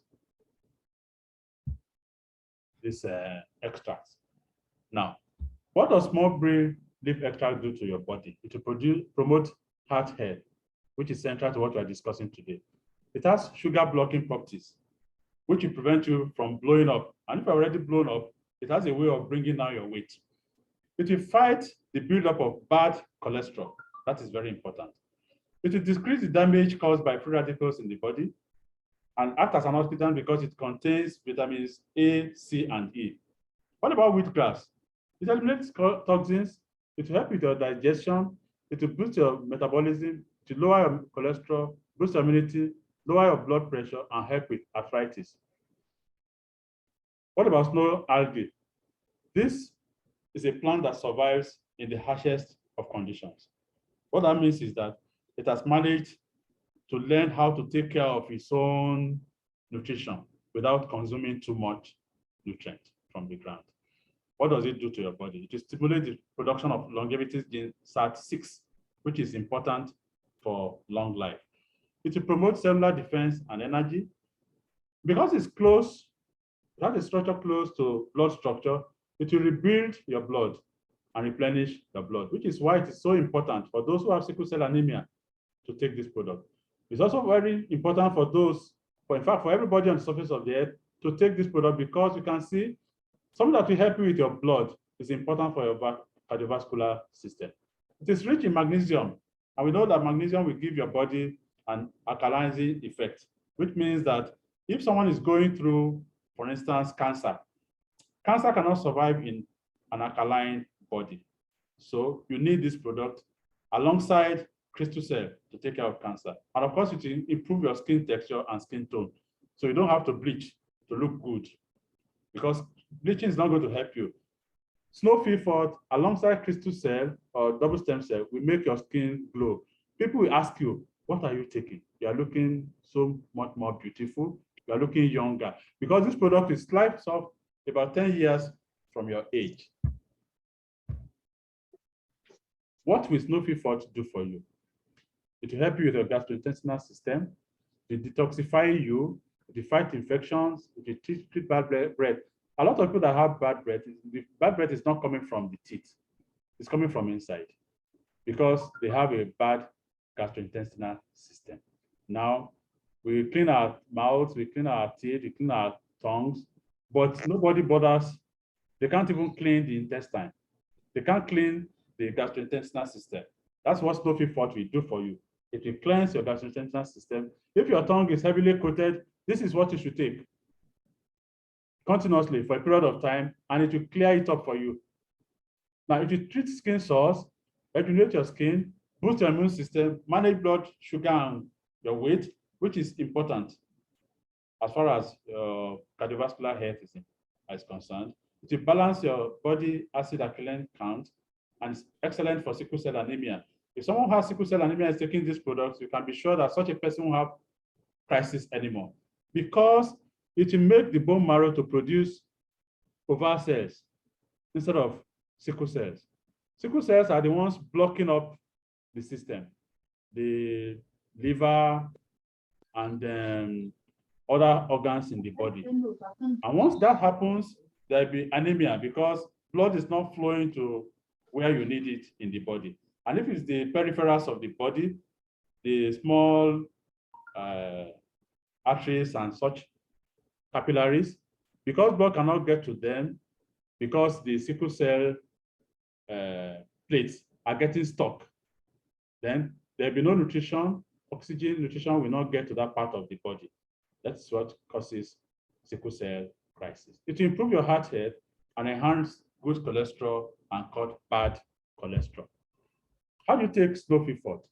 extract. Now, what does mulberry leaf extract do to your body? It will promote heart health, which is central to what we are discussing today. It has sugar blocking properties, which will prevent you from blowing up. And if you're already blown up, it has a way of bringing down your weight. It will fight the buildup of bad cholesterol. That is very important. It will decrease the damage caused by free radicals in the body and act as an oxidant because it contains vitamins A, C, and E. What about wheatgrass? It eliminates toxins. It will help with your digestion. It will boost your metabolism, to lower your cholesterol, boost your immunity, lower your blood pressure, and help with arthritis. What about snow algae? This is a plant that survives in the harshest of conditions. What that means is that it has managed to learn how to take care of its own nutrition without consuming too much nutrient from the ground. What does it do to your body? It will stimulate the production of longevity gene SAT6, which is important for long life. It will promote cellular defense and energy. Because it's close, it has a structure close to blood structure, it will rebuild your blood and replenish your blood, which is why it is so important for those who have sickle cell anemia to take this product. It's also very important for those, in fact, for everybody on the surface of the earth to take this product, because you can see something that will help you with your blood is important for your cardiovascular system. It is rich in magnesium, and we know that magnesium will give your body an alkalizing effect, which means that if someone is going through, for instance, cancer cannot survive in an alkaline body. So you need this product alongside crystal cell to take care of cancer. And of course, it will improve your skin texture and skin tone. So you don't have to bleach to look good, because bleaching is not going to help you. Snow fort alongside crystal cell or double stem cell will make your skin glow. People will ask you, what are you taking? You are looking so much more beautiful. You are looking younger, because this product is sliced off about 10 years from your age. What will snow fort do for you? It will help you with your gastrointestinal system. It will detoxify you. It will fight infections. It will treat bad breath. A lot of people that have bad breath, the bad breath is not coming from the teeth. It's coming from inside, because they have a bad gastrointestinal system. Now, we clean our mouths, we clean our teeth, we clean our tongues, but nobody bothers They can't even clean the intestine. They can't clean the gastrointestinal system. That's what Snowy Fort will do for you. It will cleanse your gastrointestinal system. If your tongue is heavily coated, this is what you should take continuously for a period of time, and it will clear it up for you. Now, if you treat skin sores, rejuvenate your skin, boost your immune system, manage blood sugar and your weight, which is important as far as cardiovascular health is concerned. It will balance your body acid alkaline count, and it's excellent for sickle cell anemia. If someone has sickle cell anemia and is taking these products, you can be sure that such a person won't have crisis anymore, because it will make the bone marrow to produce oval cells instead of sickle cells. Sickle cells are the ones blocking up the system, the liver and other organs in the body. And once that happens, there'll be anemia because blood is not flowing to where you need it in the body. And if it's the peripherals of the body, the small arteries and such capillaries, because blood cannot get to them, because the sickle cell plates are getting stuck, then there'll be no nutrition. Oxygen nutrition will not get to that part of the body. That's what causes sickle cell crisis. It will improve your heart health and enhance good cholesterol and cut bad cholesterol. How do you take Snowy Fort?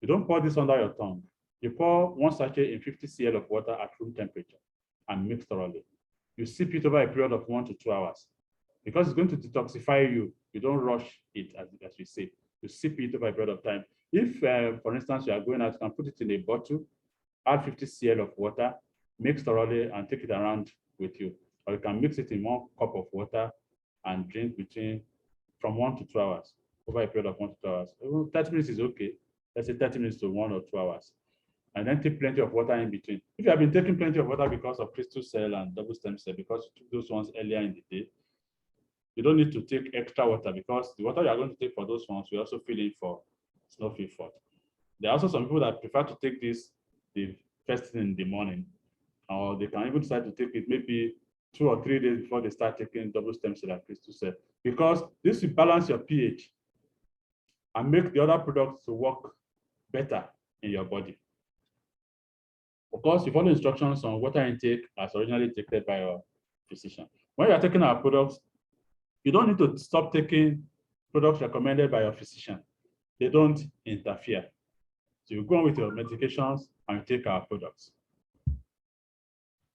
You don't pour this under your tongue. You pour 1 sachet in 50 cl of water at room temperature and mix thoroughly. You sip it over a period of 1 to 2 hours. Because it's going to detoxify you, you don't rush it, as we say. You sip it over a period of time. If, for instance, you are going out, you can put it in a bottle, add 50 cl of water, mix thoroughly, and take it around with you. Or you can mix it in 1 cup of water and drink from 1 to 2 hours, over a period of 1 to 2 hours. 30 minutes is okay. Let's say 30 minutes to 1 or 2 hours. And then take plenty of water in between. If you have been taking plenty of water because of crystal cell and double stem cell, because you took those ones earlier in the day, you don't need to take extra water, because the water you are going to take for those ones will also fill in for Snowy Fort. There are also some people that prefer to take this the first thing in the morning, or they can even decide to take it maybe 2 or 3 days before they start taking double stem cell and crystal cell, because this will balance your pH and make the other products to work better in your body. Of course, you follow instructions on water intake as originally dictated by your physician. When you are taking our products, you don't need to stop taking products recommended by your physician. They don't interfere. So you go on with your medications and you take our products.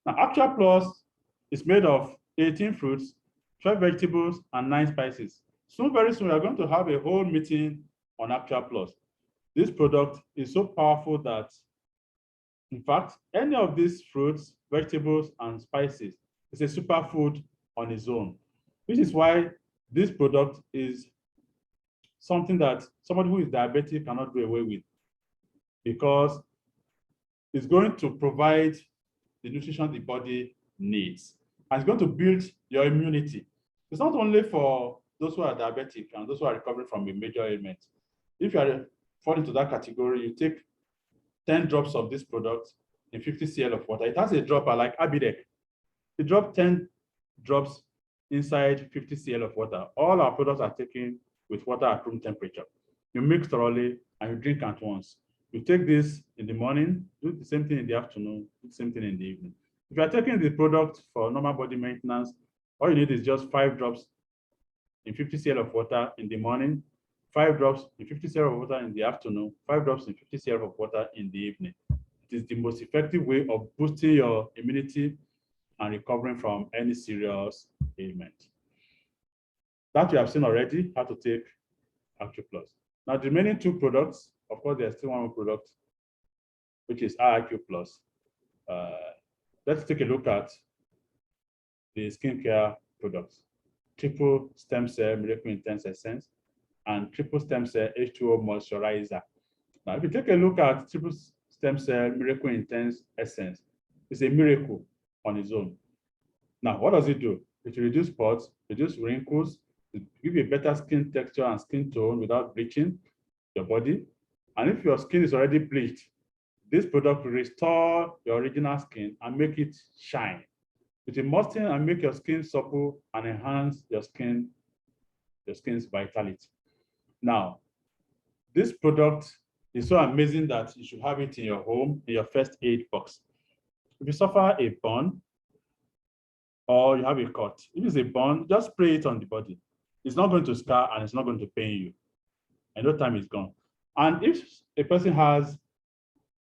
Now, Actual Plus is made of 18 fruits, 12 vegetables, and 9 spices. So very soon, we are going to have a whole meeting on Actual Plus. This product is so powerful that, in fact, any of these fruits, vegetables, and spices is a superfood on its own, which is why this product is something that somebody who is diabetic cannot do away with, because it's going to provide the nutrition the body needs, and it's going to build your immunity. It's not only for those who are diabetic and those who are recovering from a major ailment. If you are fall into that category, you take 10 drops of this product in 50 cl of water. It has a dropper like Abidec. You drop 10 drops inside 50 cl of water. All our products are taken with water at room temperature. You mix thoroughly and you drink at once. You take this in the morning, do the same thing in the afternoon, do the same thing in the evening. If you are taking the product for normal body maintenance, all you need is just 5 drops in 50 cl of water in the morning, 5 drops in 50 cl of water in the afternoon, 5 drops in 50 cl of water in the evening. It is the most effective way of boosting your immunity and recovering from any serious ailment. That you have seen already, how to take Actual Plus. Now, the remaining 2 products, of course, there's still one more product, which is IQ Plus. Let's take a look at the skincare products. Triple Stem Cell Miracle Intense Essence and Triple Stem Cell H2O Moisturizer. Now, if you take a look at Triple Stem Cell Miracle Intense Essence, it's a miracle on its own. Now, what does it do? It will reduce spots, reduce wrinkles, it give you a better skin texture and skin tone without bleaching your body. And if your skin is already bleached, this product will restore your original skin and make it shine. It will moisten and make your skin supple and enhance your skin's vitality. Now, this product is so amazing that you should have it in your home, in your first aid box. If you suffer a burn or you have a cut, if it's a burn, just spray it on the body. It's not going to scar and it's not going to pain you. And no time is gone. And if a person has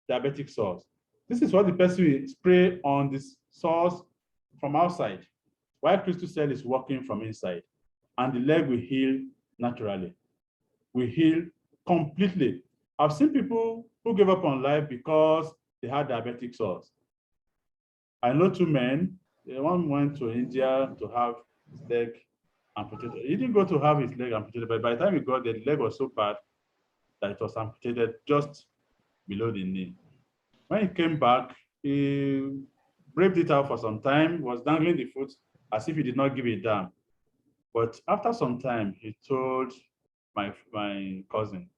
diabetic sores, this is what the person will spray on this sores from outside, while crystal cell is working from inside. And the leg will heal naturally, will heal completely. I've seen people who gave up on life because they had diabetic sores. I know two men, one went to India to have his leg amputated. He didn't go to have his leg amputated, but by the time he got there, the leg was so bad that it was amputated just below the knee. When he came back, he braved it out for some time, was dangling the foot as if he did not give a damn. But after some time, he told my cousin,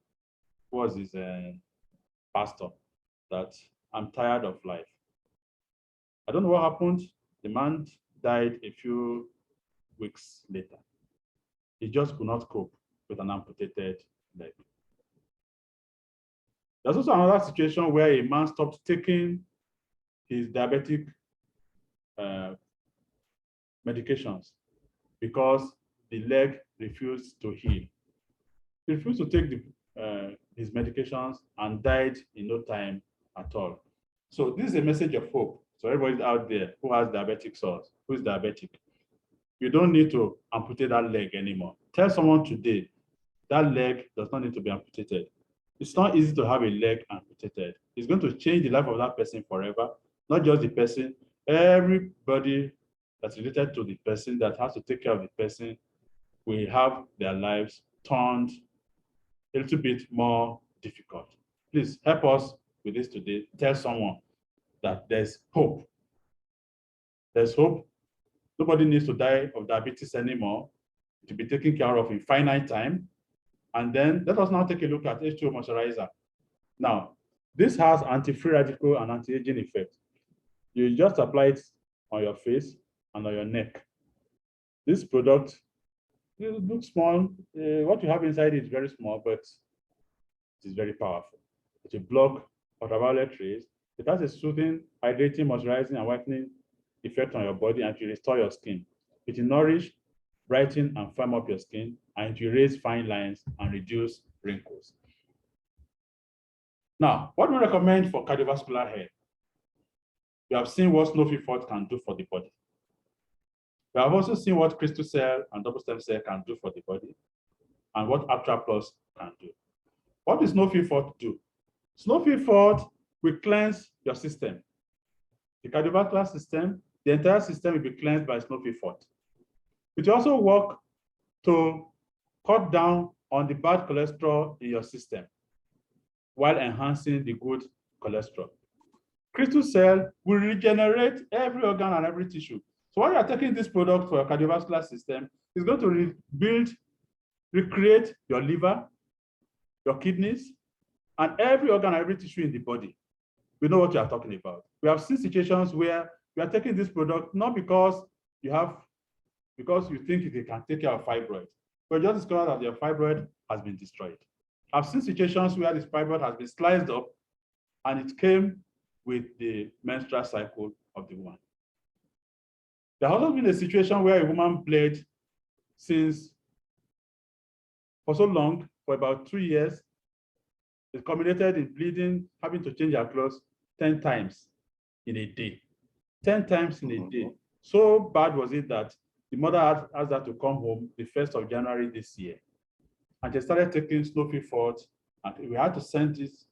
who was his pastor, that I'm tired of life. I don't know what happened. The man died a few weeks later. He just could not cope with an amputated leg. There's also another situation where a man stopped taking his diabetic medications because the leg refused to heal. He refused to take his medications and died in no time at all. So this is a message of hope. So everybody out there who has diabetic sores, who is diabetic, you don't need to amputate that leg anymore. Tell someone today that leg does not need to be amputated. It's not easy to have a leg amputated. It's going to change the life of that person forever, not just the person, everybody that's related to the person that has to take care of the person will have their lives turned a little bit more difficult. Please help us with this today. Tell someone that there's hope. There's hope. Nobody needs to die of diabetes anymore, to be taken care of in finite time. And then let us now take a look at H2O moisturizer. Now, this has anti-free radical and anti-aging effect. You just apply it on your face and on your neck. This product, it looks small. What you have inside is very small, but it is very powerful. It will block ultraviolet rays. It has a soothing, hydrating, moisturizing, and whitening effect on your body, and to restore your skin. It will nourish, brighten, and firm up your skin, and it will erase fine lines and reduce wrinkles. Now, what do we recommend for cardiovascular health? We have seen what Snow Fort can do for the body. We have also seen what crystal cell and double stem cell can do for the body, and what Ultra Plus can do. What does Snow Fort do? Snow Fort will cleanse your system. The cardiovascular system, the entire system will be cleansed by Snow Fort. It will also work to cut down on the bad cholesterol in your system while enhancing the good cholesterol. Crystal cell will regenerate every organ and every tissue. So while you are taking this product for your cardiovascular system, it's going to rebuild, recreate your liver, your kidneys, and every organ and every tissue in the body. We know what you are talking about. We have seen situations where you are taking this product not because you think you can take care of fibroids, but just discover that your fibroid has been destroyed. I've seen situations where this fibroid has been sliced up and it came with the menstrual cycle of the woman. There has also been a situation where a woman bled for so long, for about 2 years. It culminated in bleeding, having to change her clothes 10 times in a day. 10 times in a day. So bad was it that the mother asked her to come home the 1st of January this year. And she started taking Snow Fort, and we had to send this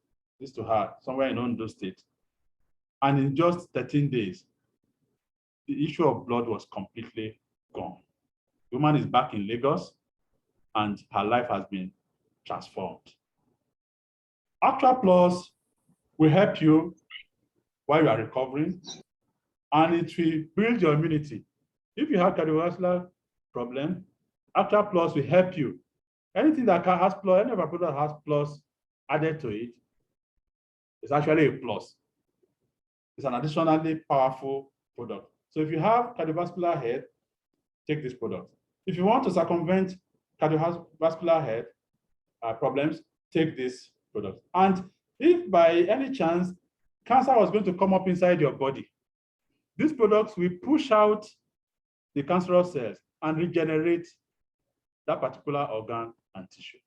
to her somewhere in Ondo State. And in just 13 days, the issue of blood was completely gone. The woman is back in Lagos, and her life has been transformed. Ultra Plus will help you while you are recovering, and it will build your immunity. If you have cardiovascular problem, Ultra Plus will help you. Anything that has plus, any of our product has plus added to it, it's actually a plus. It's an additionally powerful product. So if you have cardiovascular health, take this product. If you want to circumvent cardiovascular health problems, take this product. And if by any chance cancer was going to come up inside your body, these products will push out the cancerous cells and regenerate that particular organ and tissue.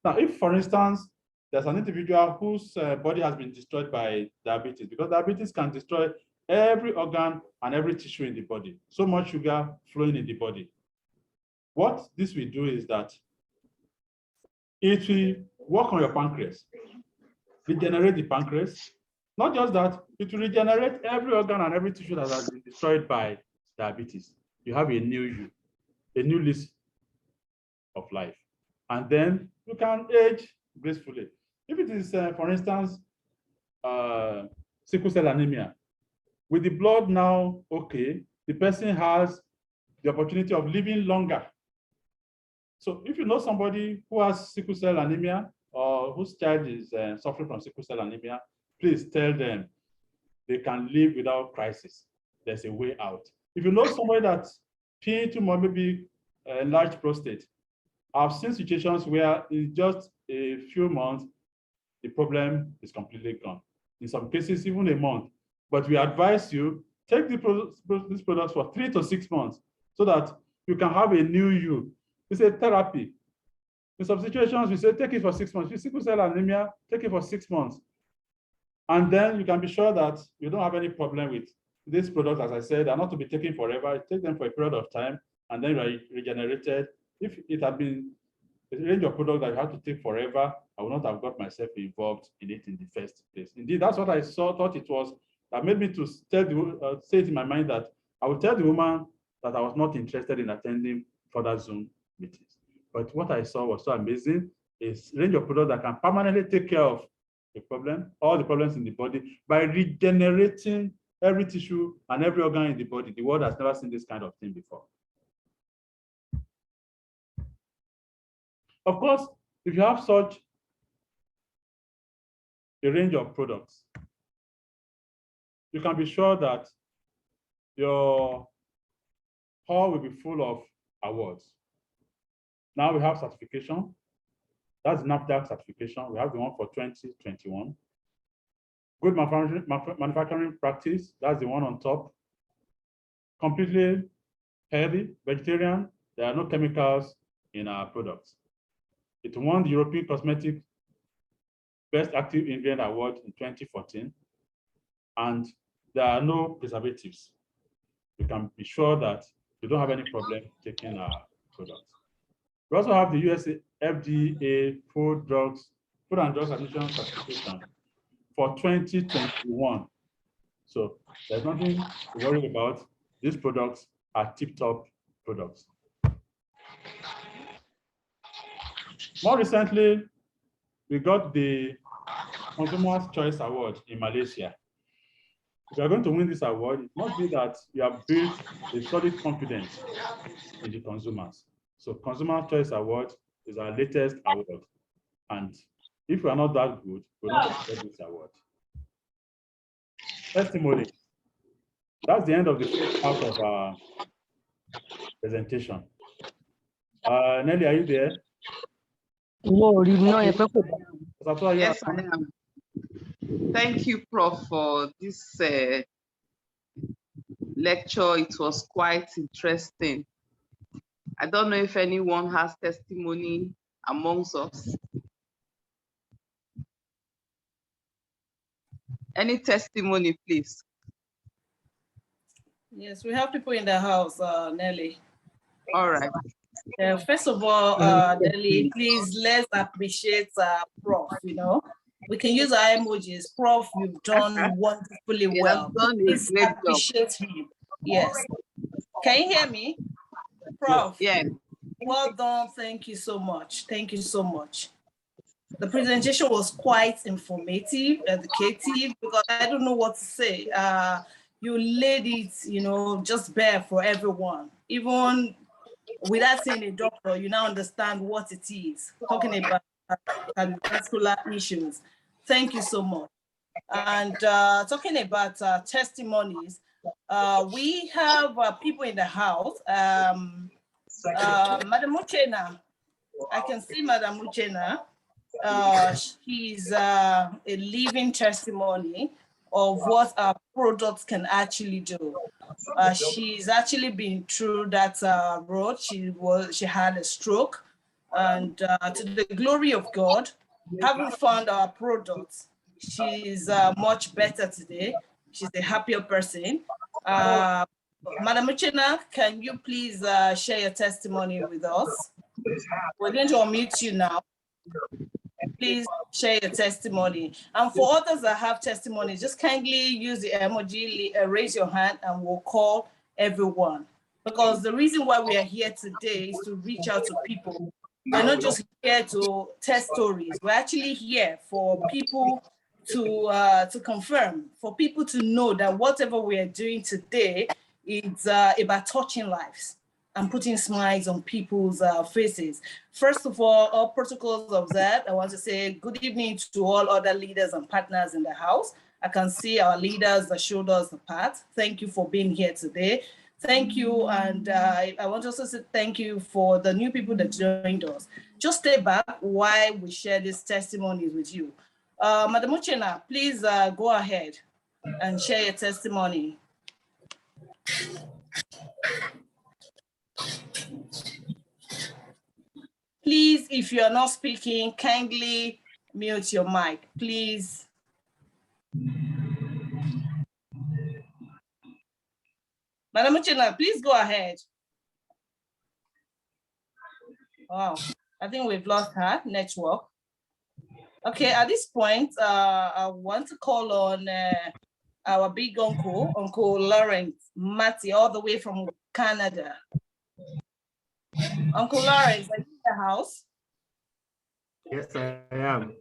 Now, if, for instance, there's an individual whose body has been destroyed by diabetes, because diabetes can destroy every organ and every tissue in the body, so much sugar flowing in the body. What this will do is that it will work on your pancreas, regenerate the pancreas. Not just that, it will regenerate every organ and every tissue that has been destroyed by diabetes. You have a new you, a new lease of life. And then you can age gracefully. If it is, for instance, sickle cell anemia, with the blood now okay, the person has the opportunity of living longer. So if you know somebody who has sickle cell anemia or whose child is suffering from sickle cell anemia, please tell them they can live without crisis. There's a way out. If you know somebody that's peeing too much, maybe a large prostate, I've seen situations where in just a few months, the problem is completely gone. In some cases, even a month. But we advise you, take these products for 3 to 6 months so that you can have a new you. It's a therapy. In some situations, we say, take it for 6 months. With sickle cell anemia, take it for 6 months. And then you can be sure that you don't have any problem with these products. As I said, are not to be taken forever. Take them for a period of time and then regenerated. If it had been a range of products that you have to take forever, I would not have got myself involved in it in the first place. Indeed, that's what I thought it was that made me to say it in my mind that I would tell the woman that I was not interested in attending further Zoom meetings. But what I saw was so amazing, is a range of products that can permanently take care of the problem, all the problems in the body, by regenerating every tissue and every organ in the body. The world has never seen this kind of thing before. Of course, if you have such a range of products, you can be sure that your hall will be full of awards. Now we have certification. That's NAFDAC certification. We have the one for 2021. Good manufacturing practice. That's the one on top. Completely healthy, vegetarian. There are no chemicals in our products. It won the European Cosmetic Best Active Ingredient Award in 2014. And there are no preservatives. You can be sure that you don't have any problem taking our products. We also have the US FDA Food and Drugs Administration certification for 2021. So there's nothing to worry about. These products are tip-top products. More recently, we got the Consumer's Choice Award in Malaysia. If you are going to win this award, it must be that you have built a solid confidence in the consumers. So Consumer Choice Award is our latest award. And if we are not that good, we'll not get this award. Testimony. That's the end of the first part of our presentation. Nelly, are you there? Yes, I am. Thank you, Prof, for this lecture. It was quite interesting. I don't know if anyone has testimony amongst us. Any testimony, please? Yes, we have people in the house, Nelly. All right. First of all, Nelly, please let's appreciate Prof. You know, we can use our emojis. Prof, you've done wonderfully well. Please appreciate him. Yes. Can you hear me, Prof? Yeah. Well done. Thank you so much. Thank you so much. The presentation was quite informative, educative, because I don't know what to say. You laid it, you know, just bare for everyone. Even without seeing a doctor, you now understand what it is, talking about cardiovascular issues. Thank you so much. And talking about testimonies, We have people in the house. Madam Uchena, I can see Madam Uchena. She's a living testimony of what our products can actually do. She's actually been through that road. She had a stroke, and to the glory of God, having found our products, she's much better today. She's a happier person. Madam Uchena, can you please share your testimony with us? We're going to unmute you now. Please share your testimony. And for others that have testimonies, just kindly use the emoji, raise your hand, and we'll call everyone. Because the reason why we are here today is to reach out to people. We're not just here to tell stories. We're actually here for people to confirm, for people to know that whatever we are doing today is about touching lives and putting smiles on people's faces. First of all protocols observed, I want to say good evening to all other leaders and partners in the house. I can see our leaders that showed us the path. Thank you for being here today. Thank you, and I want to also say thank you for the new people that joined us. Just stay back while we share these testimonies with you. Madam Uchena, please go ahead and share your testimony. Please, if you are not speaking, kindly mute your mic, please. Madam Uchena, please go ahead. Wow, I think we've lost her network. Okay, at this point, I want to call on our big uncle, Uncle Lawrence Matty, all the way from Canada. Uncle Lawrence, are you in the house? Yes, I am.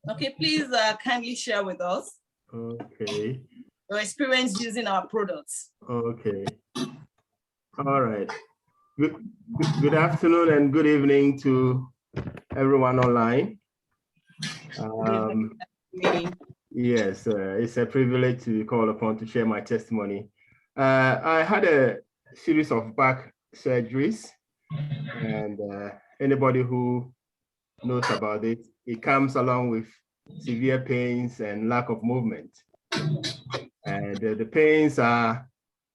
Okay, please kindly share with us. Okay. Your experience using our products. Okay. All right. Good afternoon and good evening to everyone online. Yes, it's a privilege to be called upon to share my testimony. I had a series of back surgeries, and anybody who knows about it, it comes along with severe pains and lack of movement. And the pains are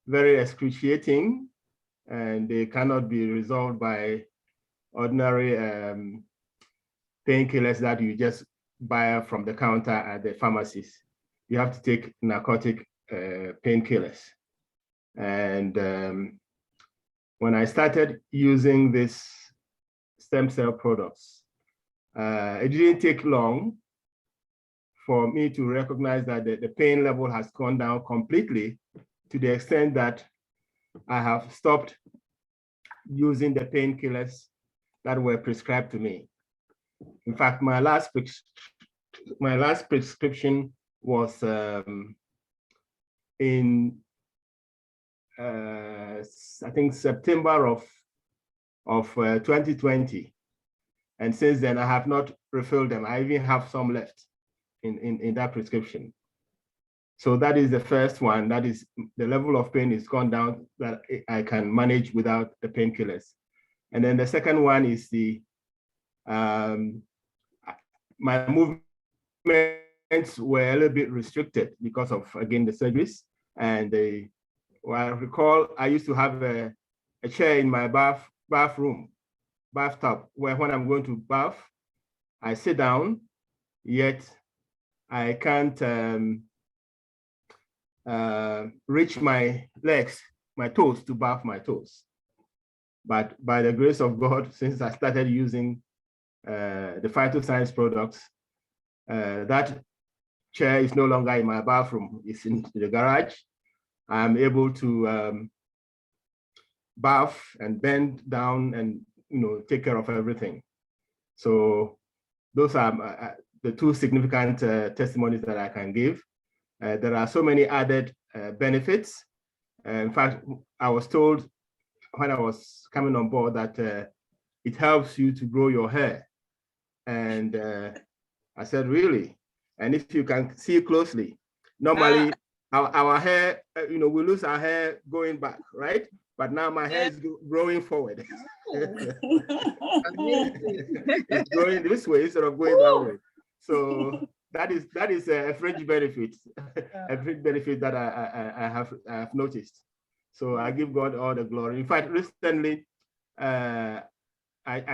very excruciating, and they cannot be resolved by ordinary painkillers that you just buy from the counter at the pharmacies. You have to take narcotic painkillers. And when I started using this stem cell products, it didn't take long for me to recognize that the pain level has gone down completely, to the extent that I have stopped using the painkillers that were prescribed to me. In fact, my last prescription was in I think September of 2020, and since then I have not refilled them. I even have some left in that prescription. So that is the first one. That is, the level of pain is gone down, that I can manage without the painkillers. And then the second one is the my movements were a little bit restricted because of, again, the surgeries. And well, I recall I used to have a chair in my bathtub, where when I'm going to bath, I sit down, yet I can't reach my legs, my toes, to bath my toes. But by the grace of God, since I started using the Phytoscience products, that chair is no longer in my bathroom, it's in the garage. I'm able to bath and bend down and, you know, take care of everything. So those are the two significant testimonies that I can give. There are so many added benefits. In fact, I was told when I was coming on board that it helps you to grow your hair. And I said, really? And if you can see closely, normally our hair, we lose our hair going back, right? But now my hair is growing forward. It's growing this way instead of going that way. So that is a fringe benefit, a fringe benefit that I have noticed. So I give God all the glory. In fact, recently, I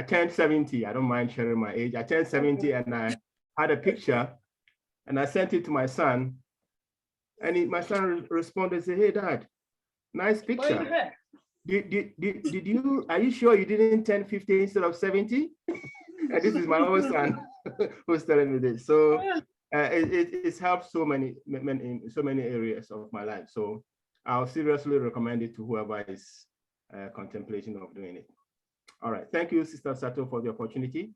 turned 70. I don't mind sharing my age. I turned 70 and I had a picture and I sent it to my son. And my son responded and said, "Hey, Dad, nice picture. Are you sure you didn't turn 50 instead of 70? And this is my own son who's telling me this. So it's helped in so many areas of my life. So I'll seriously recommend it to whoever is contemplating of doing it. All right. Thank you, Sister Sato, for the opportunity.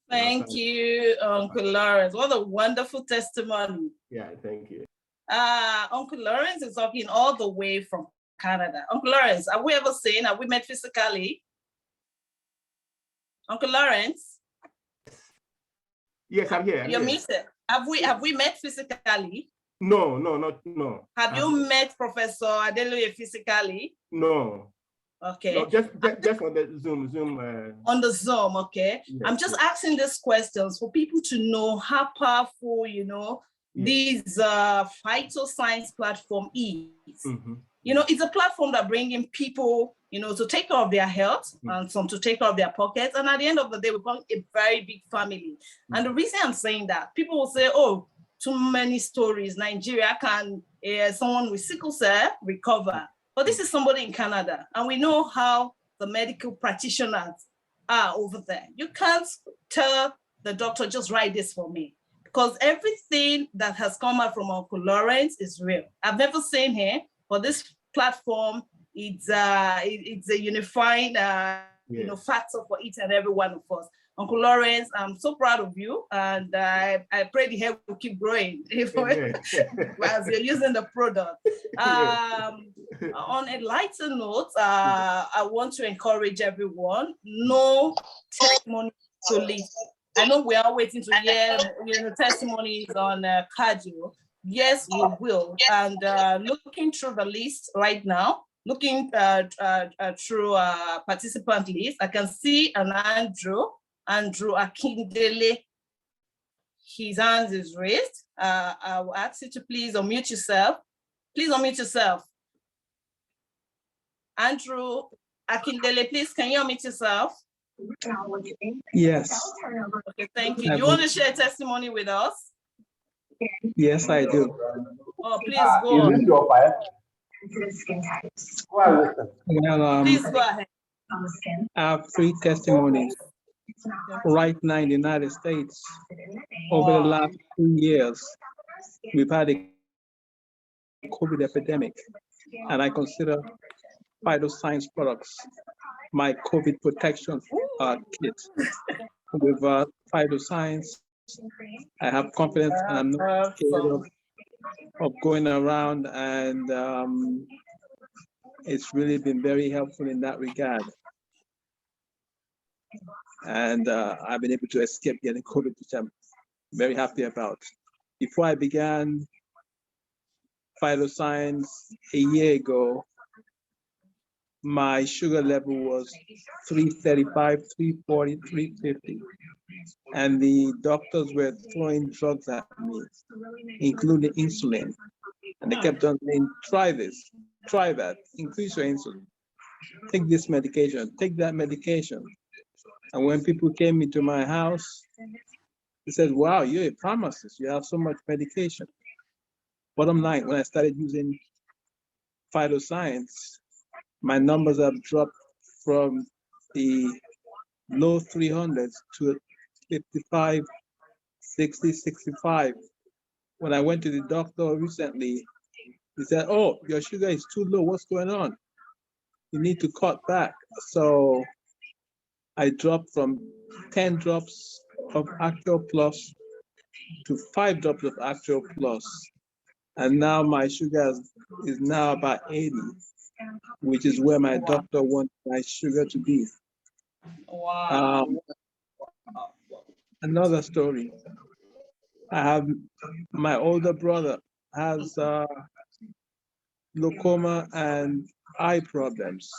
Thank you, Uncle Lawrence. What a wonderful testimony. Yeah, thank you. Uncle Lawrence is talking all the way from Canada. Uncle Lawrence, have we ever seen, have we met physically? Uncle Lawrence? Yes, I'm here. You're muted. Have we met physically? No. Have you met Professor Adeluye physically? No. Okay. No, just on the Zoom. On the Zoom, okay. Yes, I'm just asking these questions for people to know how powerful, these Phytoscience platform is. Mm-hmm. It's a platform that bringing people, to take care of their health and some to take care of their pockets. And at the end of the day, we become a very big family. And the reason I'm saying that, people will say, oh, too many stories. Nigeria can, someone with sickle cell recover. But this is somebody in Canada, and we know how the medical practitioners are over there. You can't tell the doctor, just write this for me, because everything that has come out from Uncle Lawrence is real. I've never seen him, but this platform, it's a unifying factor for each and every one of us. Uncle Lawrence, I'm so proud of you, and I pray the hair will keep growing as you're using the product. On a lighter note, I want to encourage everyone, no take money to live. I know we are waiting to hear testimonies on cardio. Yes, we will. And looking through the list right now, looking through participant list, I can see an Andrew Akindele. His hands is raised. I will ask you to please unmute yourself. Please unmute yourself. Andrew Akindele, please, can you unmute yourself? Yes. Okay, thank you. Do you want to share a testimony with us? Yes, I do. Oh, please go on. Is this your file? Well, please go ahead. I have 3 testimonies. Right now in the United States, over the last 2 years, we've had a COVID epidemic, and I consider Phytoscience products my COVID protection kit. With Phytoscience, I have confidence, and I'm not scared of going around, and it's really been very helpful in that regard. And I've been able to escape getting COVID, which I'm very happy about. Before I began Phytoscience a year ago, my sugar level was 335, 340, 350. And the doctors were throwing drugs at me, including insulin. And they kept on saying, try this, try that, increase your insulin. Take this medication, take that medication. And when people came into my house, they said, wow, you're a pharmacist, you have so much medication. Bottom line, when I started using Phytoscience, my numbers have dropped from the low 300s to 55, 60, 65. When I went to the doctor recently, he said, oh, your sugar is too low, what's going on? You need to cut back. So I dropped from 10 drops of Actual Plus to 5 drops of Actual Plus. And now my sugar is now about 80, which is where my doctor wants my sugar to be. Wow. Another story. I have my older brother has glaucoma and eye problems.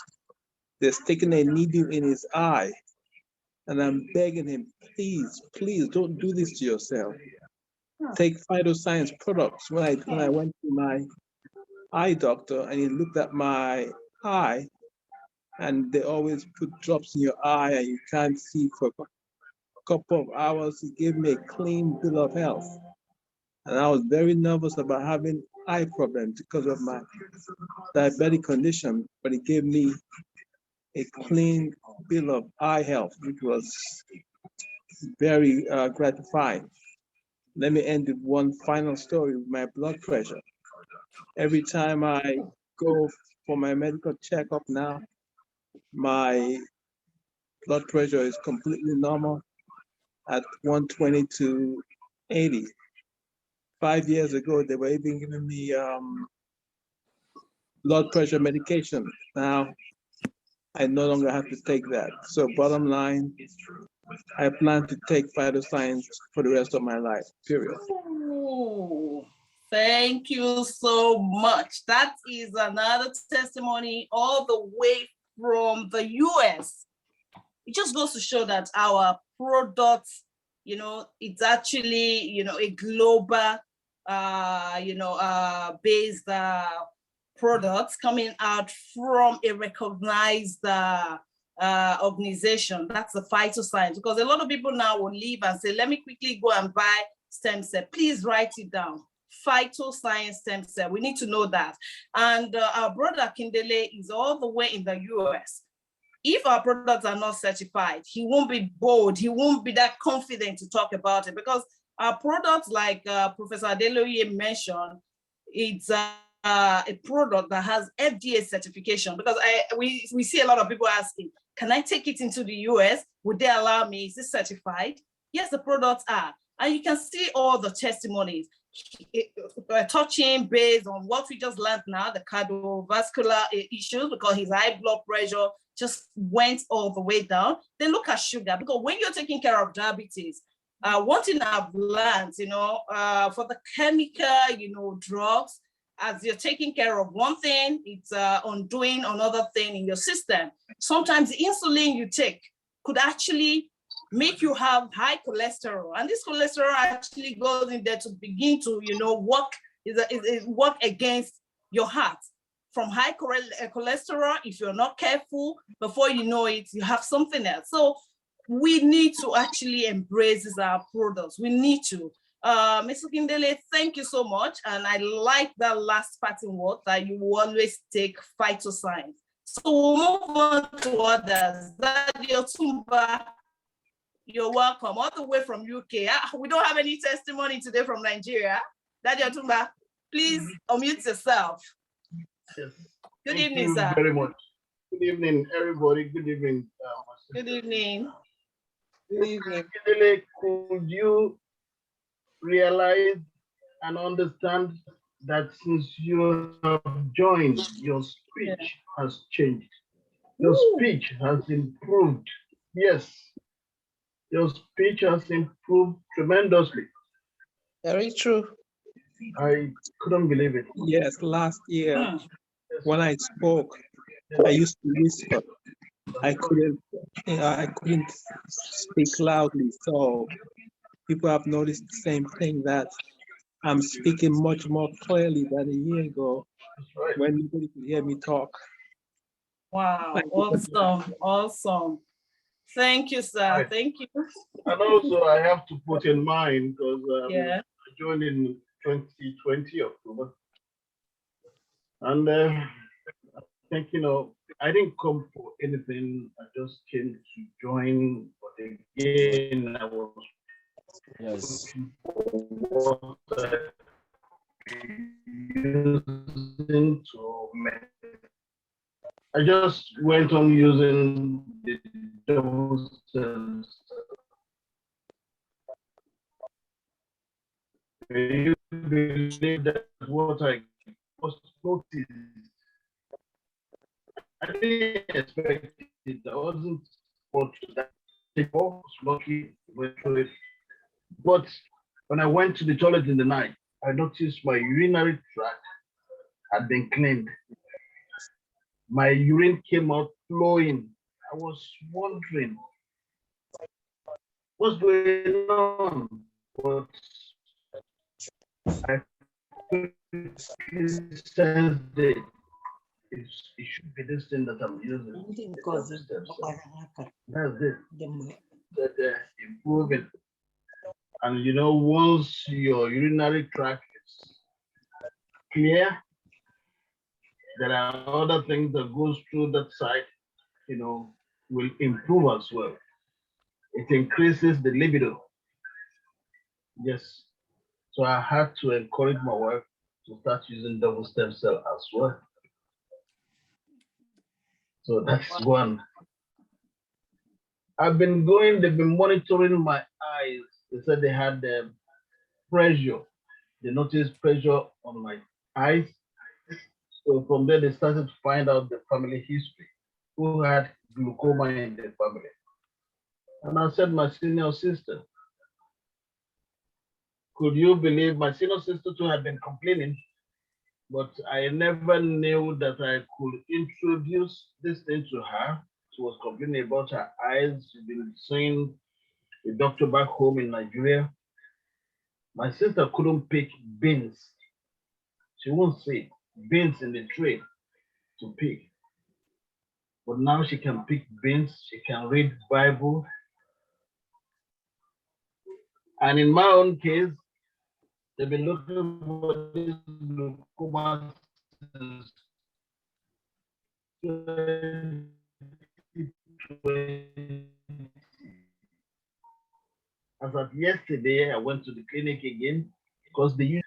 They're sticking a needle in his eye. And I'm begging him, please, please don't do this to yourself. Take Phytoscience products. When I went to my eye doctor and he looked at my eye, and they always put drops in your eye and you can't see for a couple of hours, he gave me a clean bill of health. And I was very nervous about having eye problems because of my diabetic condition, but he gave me a clean bill of eye health, which was very gratifying. Let me end with one final story with my blood pressure. Every time I go for my medical checkup now, my blood pressure is completely normal at 120 to 80. 5 years ago, they were even giving me blood pressure medication. Now, I no longer have to take that. So bottom line, I plan to take Phytoscience for the rest of my life, period. Ooh, thank you so much. That is another testimony all the way from the US. It just goes to show that our products, it's actually, a global, based products coming out from a recognized organization. That's the Phytoscience, because a lot of people now will leave and say, let me quickly go and buy stem cell. Please write it down. Phytoscience stem cell. We need to know that. And our brother Kindele is all the way in the US. If our products are not certified, he won't be bold. He won't be that confident to talk about it, because our products, like Professor Adeloye mentioned, it's a product that has FDA certification, because we see a lot of people asking, can I take it into the US? Would they allow me? Is it certified? Yes, the products are. And you can see all the testimonies touching based on what we just learned now, the cardiovascular issues, because his high blood pressure just went all the way down. Then look at sugar, because when you're taking care of diabetes, one thing I've learned, for the chemical, drugs, as you're taking care of one thing, it's undoing another thing in your system. Sometimes the insulin you take could actually make you have high cholesterol. And this cholesterol actually goes in there to begin to, work against your heart. From high cholesterol, if you're not careful, before you know it, you have something else. So we need to actually embrace our products. We need to. Mr. Kindele, thank you so much. And I like that last parting word, that you will always take Phytoscience. So we'll move on to others. Daddy Otumba, you're welcome, all the way from UK. We don't have any testimony today from Nigeria. Daddy Otumba, please unmute yourself. Yes. Good Thank evening, you sir. very much. Good evening, everybody. Good evening. Good evening. Good evening. Could you realize and understand that since you have joined, your speech has changed? Your speech has improved. Yes, your speech has improved tremendously. Very true. I couldn't believe it. Yes, last year when I spoke, I used to whisper. I couldn't speak loudly. So people have noticed the same thing, that I'm speaking much more clearly than a year ago when nobody could hear me talk. Wow, awesome, awesome. Thank you, sir. Right. Thank you. And also, I have to put in mind, because Yeah. I joined in 2020 October, and I think, I didn't come for anything. I just came to join, but again, I was using to I just went on using the double cells. You believe that what I was noticed? I didn't expect it. I wasn't for that. I was lucky with it. But when I went to the toilet in the night, I noticed my urinary tract had been cleaned. My urine came out flowing. I was wondering what's going on, but I quickly sensed it. It should be this thing that I'm using. That's it. That improving. And you know, once your urinary tract is clear, there are other things that goes through that side, you know, will improve as well. It increases the libido. Yes. So I had to encourage my wife to start using double stem cell as well. So that's one. They've been monitoring my eyes. They said they had the pressure. They noticed pressure on my eyes. So from there, they started to find out the family history, who had glaucoma in the family. And I said, my senior sister, could you believe my senior sister too had been complaining, but I never knew that I could introduce this thing to her. She was complaining about her eyes. She'd been seeing a doctor back home in Nigeria. My sister couldn't pick beans. She won't see beans in the tray to pick. But now she can pick beans, she can read Bible. And in my own case, they've been looking for this glaucoma since 2020. As of yesterday, I went to the clinic again because they use,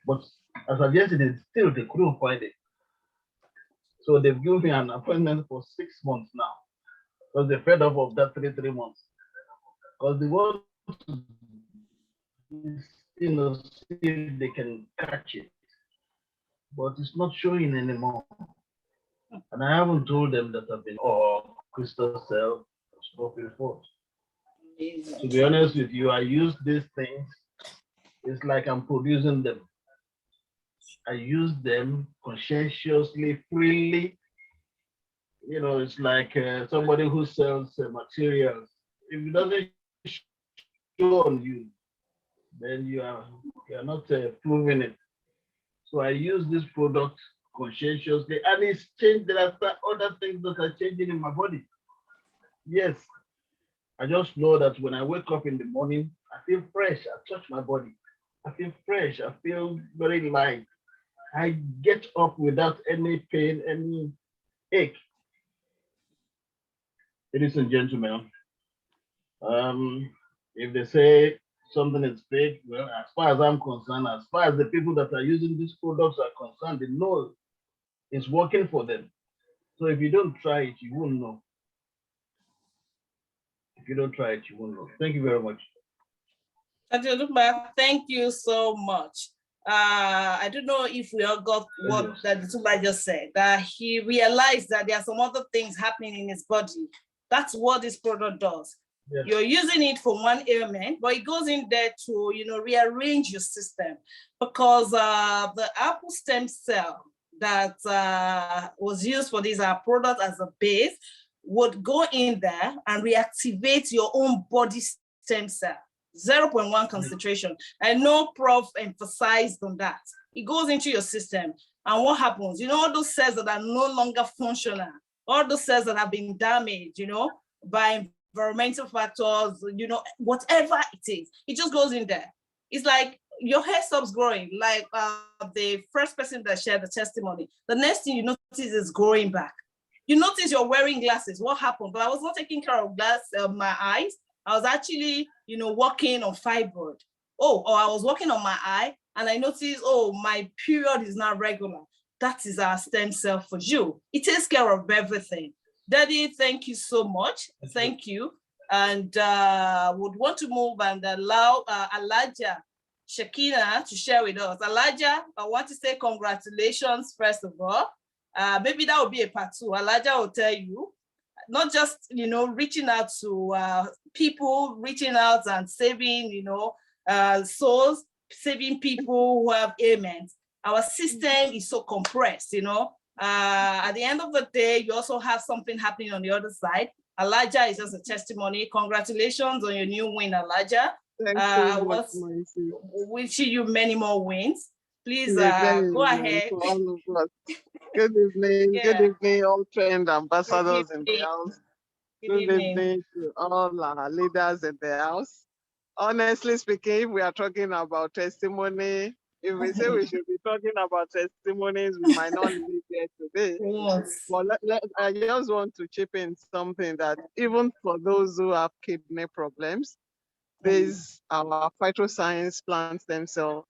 but as of yesterday, still they couldn't find it. So they've given me an appointment for 6 months now because they're fed up of that 3 months. Because they want to, you know, see if they can catch it, but it's not showing anymore. And I haven't told them that I've been crystal cell smoking forth. To be honest with you, I use these things. It's like I'm producing them. I use them conscientiously, freely. You know, it's like somebody who sells materials. If it doesn't show on you, then you are not proving it. So I use this product conscientiously, and it's changed. There are other things that are changing in my body. Yes, I just know that when I wake up in the morning, I feel fresh. I touch my body. I feel fresh. I feel very light. I get up without any pain, any ache. Ladies and gentlemen, if they say something is fake, well, as far as I'm concerned, as far as the people that are using these products are concerned, they know it's working for them. So if you don't try it, you won't know. If you don't try it, you won't know. Thank you very much. Thank you so much. I don't know if we all got what Datuba just said, that he realized that there are some other things happening in his body. That's what this product does. Yes. You're using it for one ailment, but it goes in there to, you know, rearrange your system, because the apple stem cell that was used for this product as a base would go in there and reactivate your own body stem cell. 0.1 concentration. I know Prof emphasized on that. It goes into your system, and what happens? You know, all those cells that are no longer functional, all those cells that have been damaged, you know, by environmental factors, you know, whatever it is, it just goes in there. It's like your hair stops growing, like the first person that shared the testimony. The next thing you notice is growing back. You notice you're wearing glasses. What happened? But I was not taking care of my eyes. I was actually, you know, working on fibroid. Or I was working on my eye, and I noticed, oh, my period is not regular. That is our stem cell for you. It takes care of everything. Daddy, thank you so much. Thank you. And would want to move and allow Alaja Shakina to share with us. Alaja, I want to say congratulations, first of all. Maybe that will be a part 2. Alaja will tell you, not just, you know, reaching out to people, reaching out and saving, you know, souls, saving people who have ailments, our system is so compressed, you know. At the end of the day, you also have something happening on the other side. Elijah is just a testimony. Congratulations on your new win, Elijah. Thank I you much, was Moise. wishing you many more wins. Please It's a very go ahead. for all of us. Good evening, good Yeah. evening, all trained ambassadors in the evening. house. Good Good evening. evening to all our leaders in the house. Honestly speaking, we are talking about testimony. If we say we should be talking about testimonies, we might not live here today. Yes. But I just want to chip in something that even for those who have kidney problems, this our phytoscience plant stem cell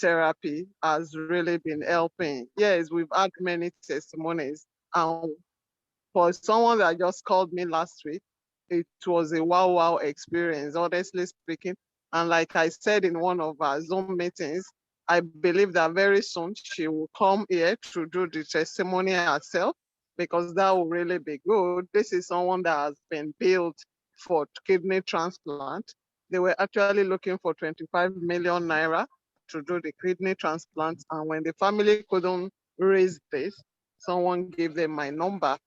therapy has really been helping. Yes, we've had many testimonies. For someone that just called me last week, it was a wow experience, honestly speaking. And like I said in one of our Zoom meetings, I believe that very soon she will come here to do the testimony herself, because that will really be good. This is someone that has been billed for kidney transplant. They were actually looking for 25 million naira to do the kidney transplant. And when the family couldn't raise this, someone gave them my number.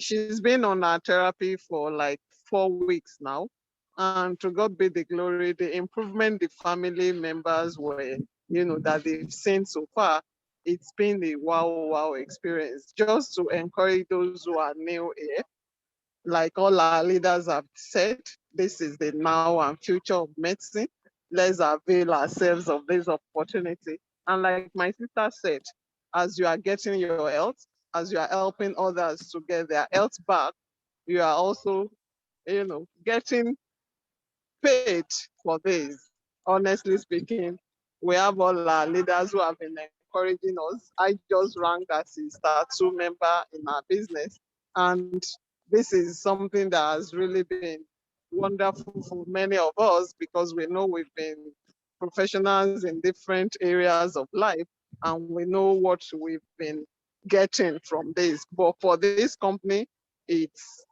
She's been on our therapy for like 4 weeks now. And to God be the glory, the improvement the family members were, that they've seen so far, it's been a wow experience. Just to encourage those who are new here, like all our leaders have said, this is the now and future of medicine. Let's avail ourselves of this opportunity. And like my sister said, as you are getting your health, as you are helping others to get their health back, you are also, getting paid for this. Honestly speaking, we have all our leaders who have been encouraging us. I just ranked as a star 2 member in our business. And this is something that has really been wonderful for many of us, because we know we've been professionals in different areas of life, and we know what we've been getting from this. But for this company, it's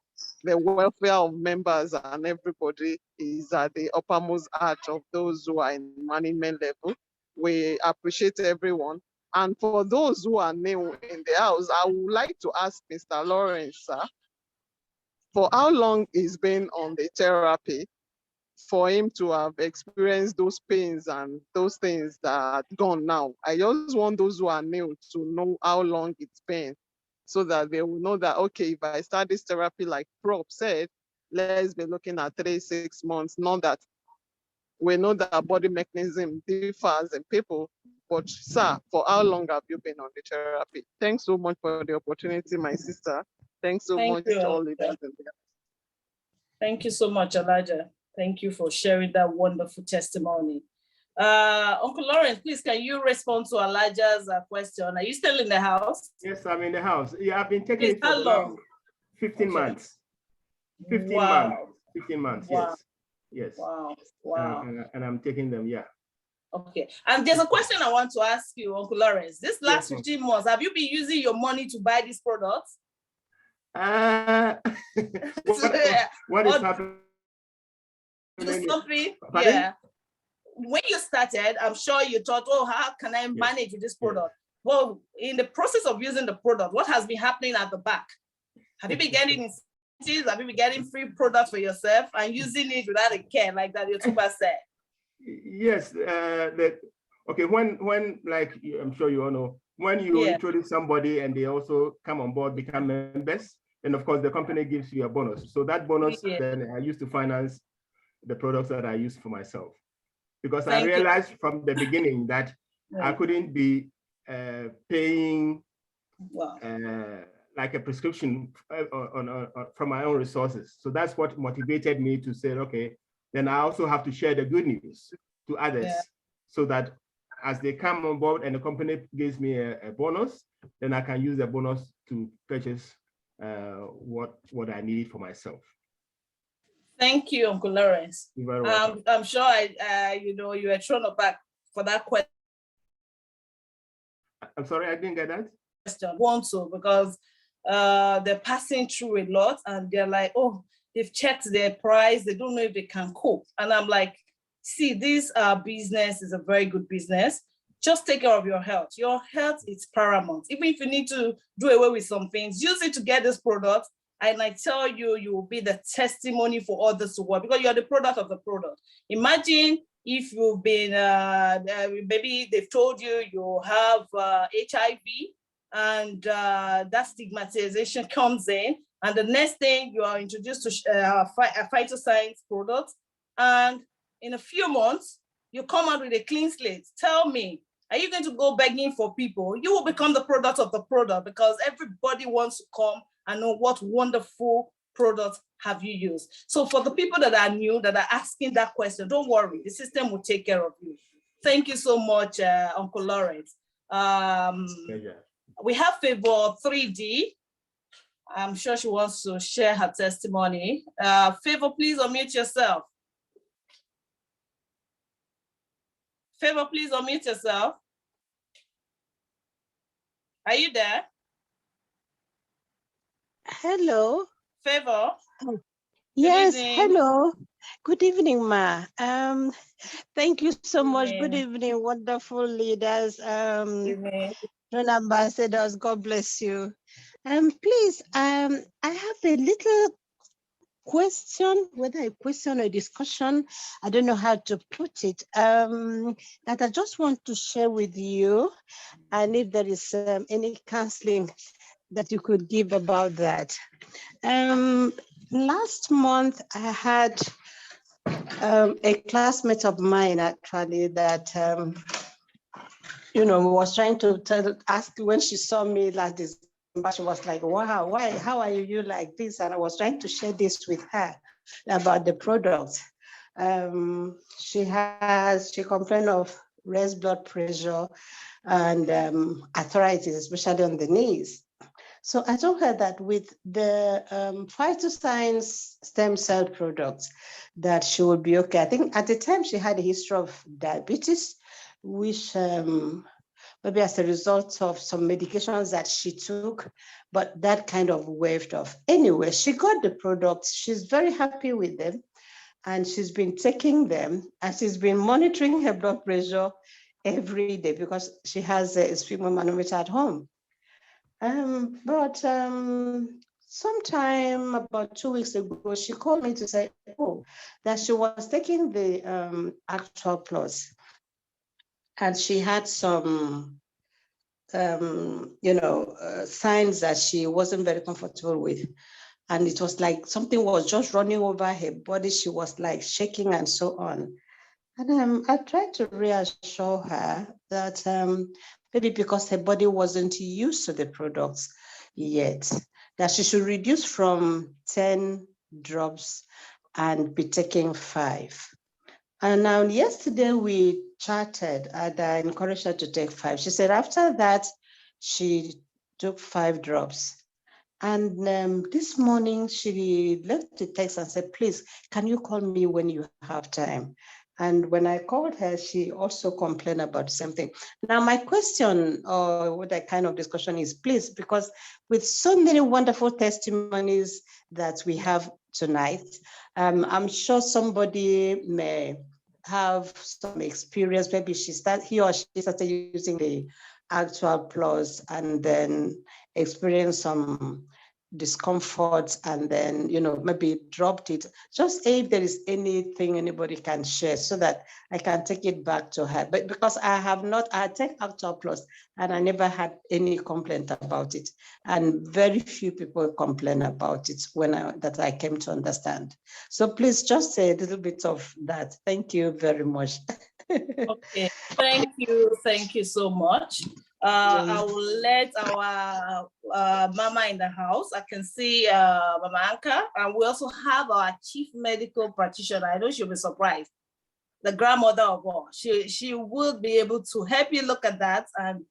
the welfare of members and everybody is at the uppermost arch of those who are in management level. We appreciate everyone. And for those who are new in the house, I would like to ask Mr. Lawrence, sir, for how long he's been on the therapy, for him to have experienced those pains and those things that are gone now. I just want those who are new to know how long it's been, so that they will know that, okay, if I start this therapy, like Prof said, let's be looking at 3-6 months. Not that we know that our body mechanism differs in people, but sir, for how long have you been on the therapy? Thanks so much for the opportunity, my sister. Thanks so much to all leaders in there. Thank you so much, Elijah. Thank you for sharing that wonderful testimony. Uncle Lawrence, please, can you respond to Elijah's question? Are you still in the house? Yes, I'm in the house. Yeah, I've been taking it for How the long? last 15 months. 15 Wow. months. 15 months, Wow. yes. Wow. Wow. And I'm taking them, yeah. Okay. And there's a question I want to ask you, Uncle Lawrence. This last Yes, 15 months, have you been using your money to buy these products? What is happening? Something, Pardon? yeah. When you started, I'm sure you thought, oh, how can I manage with this product? Well, in the process of using the product, what has been happening at the back? Have you been getting incentives? Have you been getting free products for yourself and using it without a care, like that YouTuber said? Yes. Okay. When like I'm sure you all know, when you introduce somebody and they also come on board, become members, then of course the company gives you a bonus. So that bonus then I used to finance the products that I use for myself, because I realized from the beginning that I couldn't be paying like a prescription from my own resources. So that's what motivated me to say, okay, then I also have to share the good news to others, so that as they come on board and the company gives me a bonus, then I can use the bonus to purchase what I need for myself. Thank you, Uncle Lawrence. You're very welcome. I'm sure you were thrown aback for that question. I'm sorry, I didn't get that. Want to, because they're passing through a lot and they're like, oh, they've checked their price, they don't know if they can cope. And I'm like, See, this business is a very good business. Just take care of your health. Your health is paramount. Even if you need to do away with some things, use it to get this product. And I tell you, you will be the testimony for others to work because you're the product of the product. Imagine if you've been, maybe they've told you you have HIV, and that stigmatization comes in. And the next thing you are introduced to a Phytoscience product. And in a few months, you come out with a clean slate. Tell me, are you going to go begging for people? You will become the product of the product because everybody wants to come and know what wonderful product have you used. So for the people that are new, that are asking that question, don't worry, the system will take care of you. Thank you so much, Uncle Lawrence. We have Favor 3D. I'm sure she wants to share her testimony. Favor, please unmute yourself. Favor, please unmute yourself. Are you there? Hello. Favor. Oh, yes, evening. hello. Good evening, Ma. Thank you so much. Good evening, wonderful leaders, ambassadors. God bless you. Please, I have a little question, whether a question or a discussion, I don't know how to put it, that I just want to share with you, and if there is any counseling that you could give about that. Last month, I had a classmate of mine actually that, was trying to ask when she saw me last December, she was like, wow, why, how are you like this? And I was trying to share this with her about the products. She complained of raised blood pressure and arthritis, especially on the knees. So I told her that with the Phytoscience stem cell products, that she would be okay. I think at the time she had a history of diabetes, which maybe as a result of some medications that she took, but that kind of waved off. Anyway, she got the products. She's very happy with them. And she's been taking them and she's been monitoring her blood pressure every day because she has a sphygmomanometer at home. But sometime about 2 weeks ago, she called me to say, that she was taking the Actual Plus. And she had some, signs that she wasn't very comfortable with. And it was like something was just running over her body. She was like shaking and so on. And I tried to reassure her that maybe because her body wasn't used to the products yet, that she should reduce from 10 drops and be taking 5. And now yesterday we chatted and I encouraged her to take 5. She said after that, she took 5 drops. And this morning she left a text and said, please, can you call me when you have time? And when I called her, she also complained about the same thing. Now, my question or what that kind of discussion is, please, because with so many wonderful testimonies that we have tonight, I'm sure somebody may have some experience. Maybe he or she started using the Actual Plus and then experienced some discomfort and then, maybe dropped it. Just if there is anything anybody can share so that I can take it back to her. But because I take Actual Plus and I never had any complaint about it. And very few people complain about it that I came to understand. So please just say a little bit of that. Thank you very much. Okay, thank you so much. I will let our mama in the house. I can see Mama Anka, and we also have our chief medical practitioner. I know she'll be surprised. The grandmother of all. She will be able to help you look at that and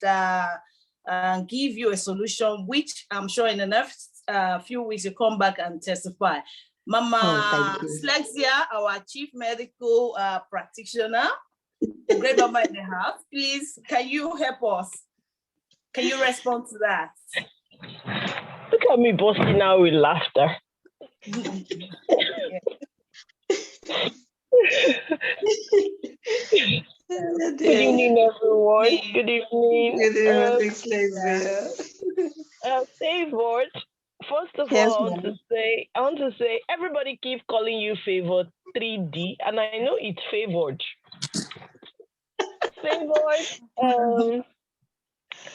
give you a solution, which I'm sure in the next few weeks you come back and testify. Mama Slexia, our chief medical practitioner, the great mama in the house, please, can you help us? Can you respond to that? Look at me busting out with laughter. Good evening, everyone. Good evening. Good evening, Leslie. Favored. First of Yes, all, ma'am. I want to say, everybody keep calling you Favored 3D, and I know it's Favored. Favored.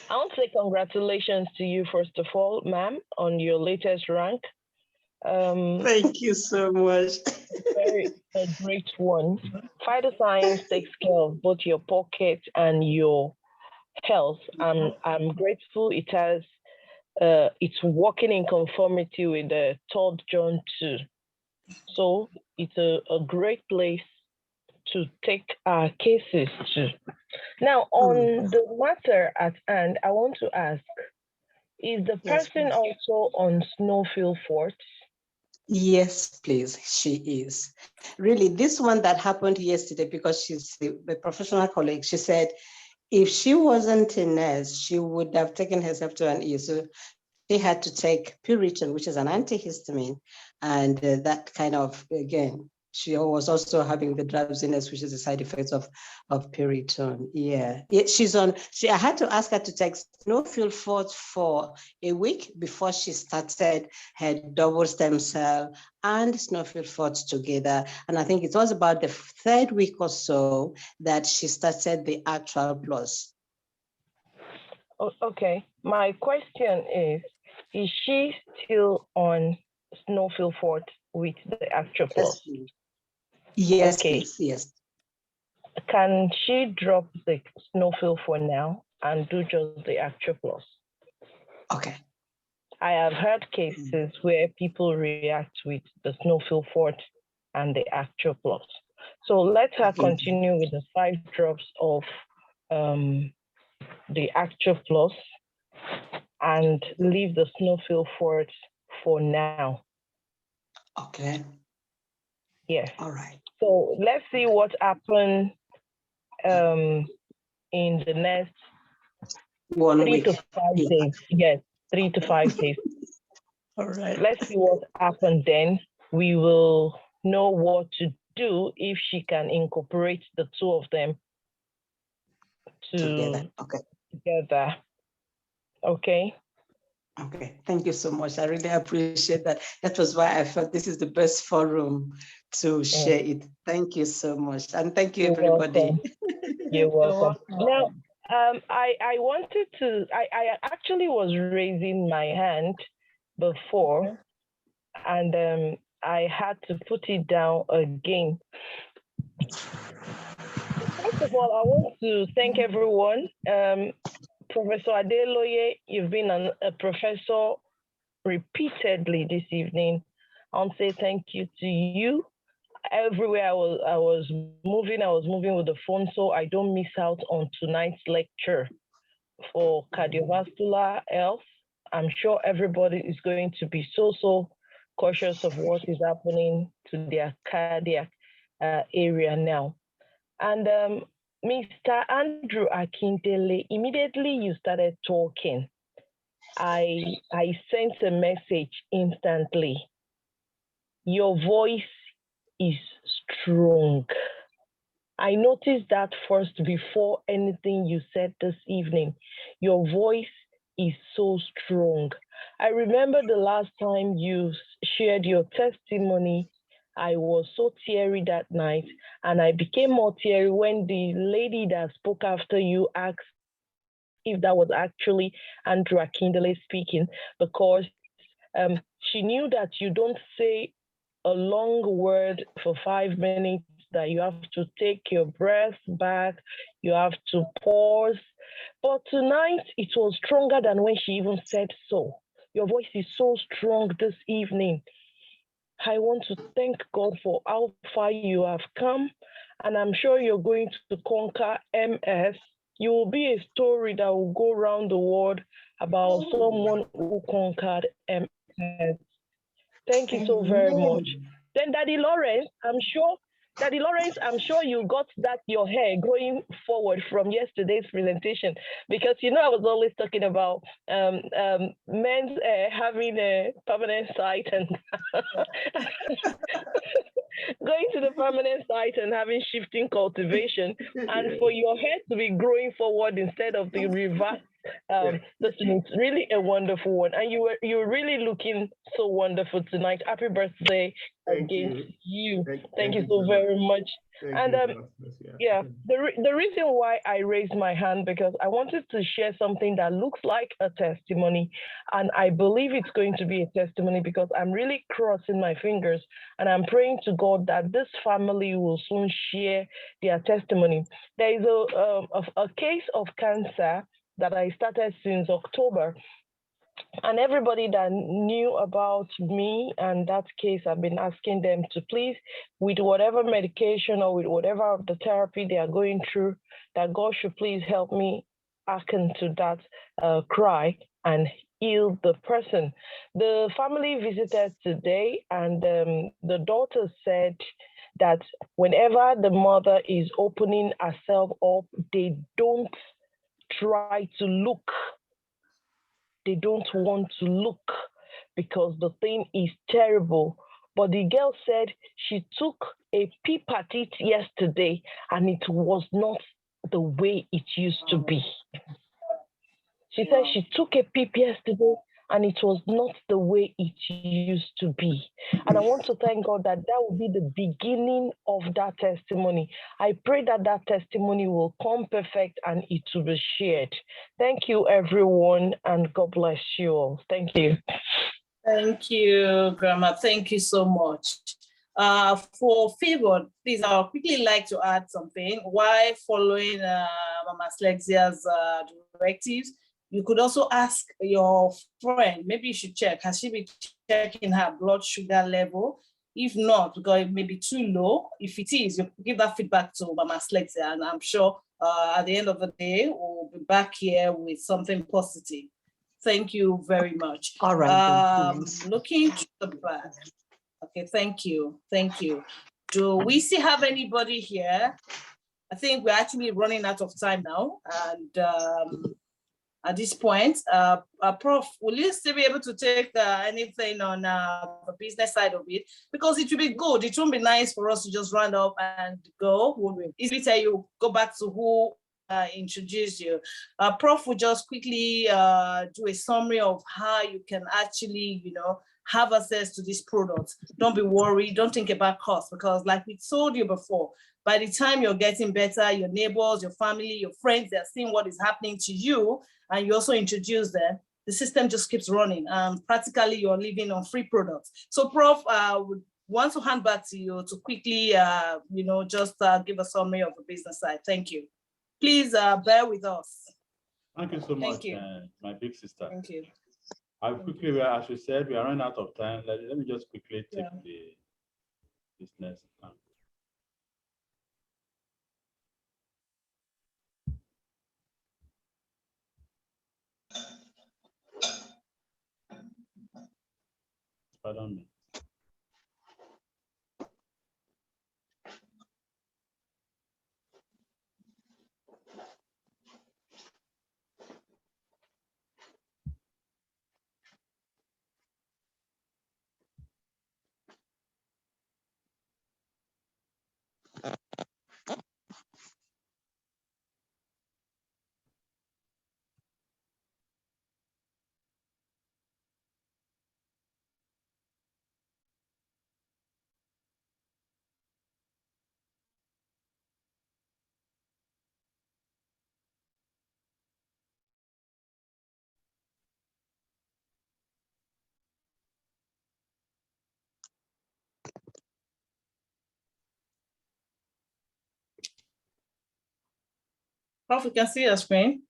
I want to say congratulations to you, first of all, ma'am, on your latest rank. Thank you so much. A great one. Phytoscience takes care of both your pocket and your health. I'm grateful it has it's working in conformity with the 3rd John 2. So it's a great place to take our cases to. Now, on the matter at hand, I want to ask, is the Yes, person please. also on Snowfield Fort? Yes, please, she is. Really, this one that happened yesterday, because she's a professional colleague, she said if she wasn't a nurse, she would have taken herself to an ER. So she had to take Puriton, which is an antihistamine, and that kind of, again, she was also having the drowsiness, which is a side effect of Puriton. Yeah, she's on. I had to ask her to take Snowfield Fort for a week before she started her double stem cell and Snowfield Fort together. And I think it was about the 3rd week or so that she started the actual plus. Okay, my question is she still on Snowfield Fort with the actual plus? Yes, okay. please, yes. Can she drop the Snowfield for now and do just the actual plus? Okay. I have heard cases where people react with the Snowfield Fort and the actual plus. So let her continue with the 5 drops of the actual plus and leave the Snowfield Fort for now. Okay. Yes. All right. So let's see what happens in the next 3 to 5 days. Yes, 3 to 5 days. All right. Let's see what happens then. We will know what to do if she can incorporate the 2 of them together. Okay. Together. Okay. Okay. Thank you so much. I really appreciate that. That was why I felt this is the best forum to share it. Thank you so much. And thank you, everybody. Welcome. You're welcome. Now, I wanted to, I actually was raising my hand before, and I had to put it down again. First of all, I want to thank everyone. Professor Adeloye, you've been a professor repeatedly this evening. I want to say thank you to you. Everywhere I was moving with the phone, so I don't miss out on tonight's lecture for cardiovascular health. I'm sure everybody is going to be so cautious of what is happening to their cardiac area now. And Mr. Andrew Akindele, immediately you started talking, I sent a message instantly. Your voice is strong. I noticed that first before anything you said this evening. Your voice is so strong. I remember the last time you shared your testimony, I was so teary that night, and I became more teary when the lady that spoke after you asked if that was actually Andrew Akindele speaking, because she knew that you don't say a long word for 5 minutes, that you have to take your breath back, you have to pause. But tonight, it was stronger than when she even said so. Your voice is so strong this evening. I want to thank God for how far you have come, and I'm sure you're going to conquer MS. You will be a story that will go around the world about someone who conquered MS. Thank you so very much. Then Daddy Lawrence, I'm sure you got that your hair growing forward from yesterday's presentation, because I was always talking about men's having a permanent site, and going to the permanent site and having shifting cultivation, and for your hair to be growing forward instead of the reverse. It's really a wonderful one, and you're really looking so wonderful tonight. Happy birthday again, you. Thank you so very much. And the reason why I raised my hand, because I wanted to share something that looks like a testimony, and I believe it's going to be a testimony because I'm really crossing my fingers and I'm praying to God that this family will soon share their testimony. There is a case of cancer that I started since October. And everybody that knew about me and that case, I've been asking them to please, with whatever medication or with whatever of the therapy they are going through, that God should please help me hearken to that cry and heal the person. The family visited today, and the daughter said that whenever the mother is opening herself up, they don't try to look. They don't want to look because the thing is terrible. But the girl said she took a peep at it yesterday and it was not the way it used to be. She said she took a peep yesterday and it was not the way it used to be. And I want to thank God that that will be the beginning of that testimony. I pray that that testimony will come perfect and it will be shared. Thank you, everyone, and God bless you all. Thank you. Thank you, Grandma. Thank you so much. For Favor, please, I would quickly like to add something. While following Mama Slexia's directives, you could also ask your friend, maybe you should check, has she been checking her blood sugar level? If not, because it may be too low. If it is, you give that feedback to Mama Slexia, and I'm sure at the end of the day, we'll be back here with something positive. Thank you very much. All right. Looking to the back. Okay, thank you. Thank you. Do we still have anybody here? I think we're actually running out of time now. And at this point, Prof, will you still be able to take anything on the business side of it? Because it will be good. It won't be nice for us to just round up and go. We'll easily tell you, go back to who introduced you. Prof will just quickly do a summary of how you can actually, have access to this product. Don't be worried. Don't think about cost, because like we told you before, by the time you're getting better, your neighbors, your family, your friends, they're seeing what is happening to you, and you also introduce them, the system just keeps running. Practically, you're living on free products. So, Prof, would want to hand back to you to quickly, just give a summary of the business side. Thank you. Please bear with us. Thank you so much, Thank you. my big sister. Thank you. I quickly, as you said, we are running out of time. Let me just quickly take the business. Pardon me. Prof, you can see your screen.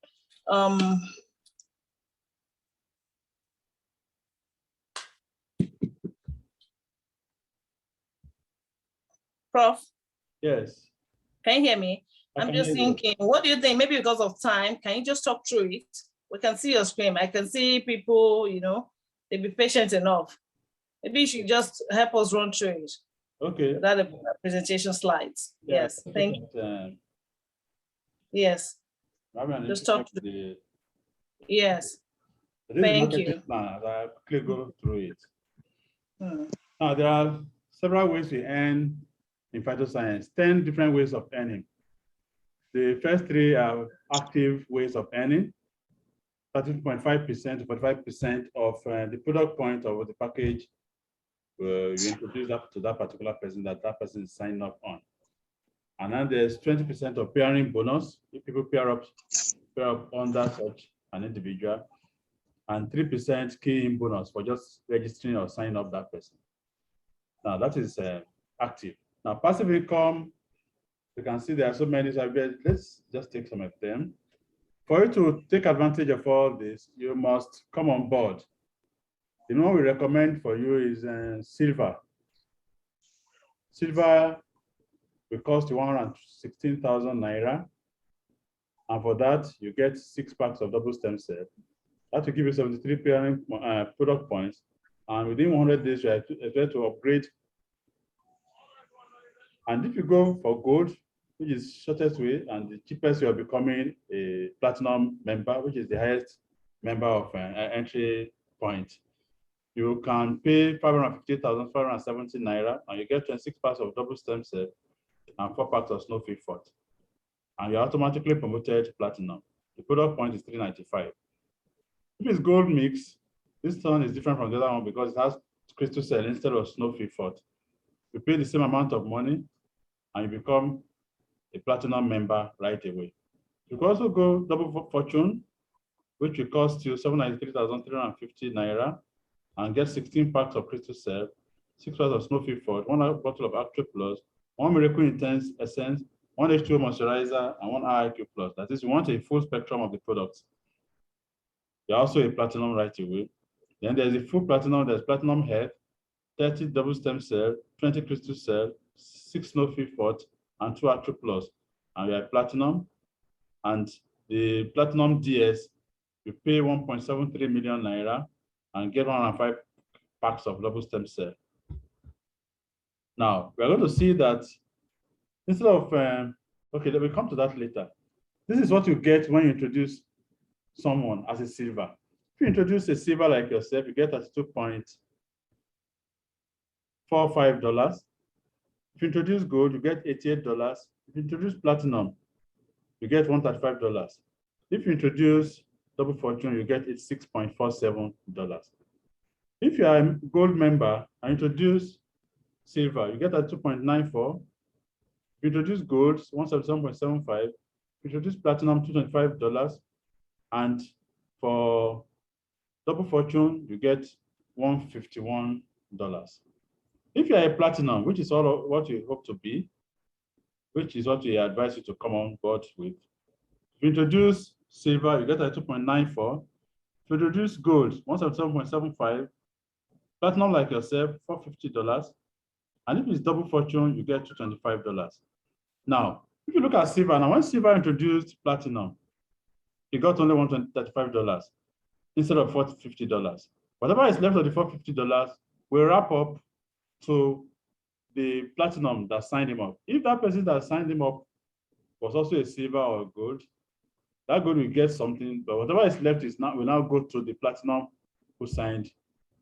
Prof? Yes. Can you hear me? I'm just thinking, what do you think? Maybe because of time, can you just talk through it? We can see your screen. I can see people, they be patient enough. Maybe you should just help us run through it. Okay. Without the presentation slides. Yeah, yes, thank you. Yes. Just talk to the. Yes. Thank you. Plan, as I quickly go through it. Now, there are several ways we earn in Phytoscience, 10 different ways of earning. The first three are active ways of earning. 30.5% to 45% of the product point of the package you introduce that to that particular person that person is signing up on. And then there's 20% of pairing bonus if people pair up under such an individual, and 3% key-in bonus for just registering or signing up that person. Now that is active. Now passive income, you can see there are so many. So let's just take some of them. For you to take advantage of all this, you must come on board. The one we recommend for you is silver. Silver will cost you 116,000 naira. And for that, you get 6 packs of double stem cell. That will give you 73 pairing product points. And within 100 days, you are able to upgrade. And if you go for gold, which is shortest way and the cheapest, you are becoming a platinum member, which is the highest member of entry point. You can pay 550,570 naira and you get 26 packs of double stem cell and 4 packs of snow fish fort. And you're automatically promoted to platinum. The product point is 395. If it's gold mix, this one is different from the other one because it has crystal cell instead of snow fish fort. You pay the same amount of money and you become a platinum member right away. You can also go double fortune, which will cost you 793,350 naira and get 16 packs of crystal cell, 6 packs of snow fish fort, 1 bottle of Active Plus, 1 Miracle Intense Essence, 1 H2O moisturizer, and 1 IQ Plus. That is, you want a full spectrum of the products. You're also a platinum right away. Then there's a full platinum, there's platinum head, 30 double stem cell, 20 crystal cell, 6 snow fish fort, and 2 Active Plus. And you're platinum. And the platinum DS, you pay 1.73 million naira and get 105 packs of double stem cell. Now, we're going to see that instead of, okay, we'll come to that later. This is what you get when you introduce someone as a silver. If you introduce a silver like yourself, you get $32.45. If you introduce gold, you get $88. If you introduce platinum, you get $135. If you introduce double fortune, you get $86.47. If you are a gold member and introduce silver, you get at 2.94. If you introduce gold, 177.75. If you introduce platinum, $225. And for double fortune, you get $151. If you are a platinum, which is all of what you hope to be, which is what we advise you to come on board with. If you introduce silver, you get a 2.94. If you introduce gold, 177.75. Platinum like yourself, $450. And if it's double fortune, you get $225. Now, if you look at silver, now when silver introduced platinum, it got only $135 instead of $450. Whatever is left of the $450, will wrap up to the platinum that signed him up. If that person that signed him up was also a silver or a gold, that gold will get something, but whatever is left will now go to the platinum who signed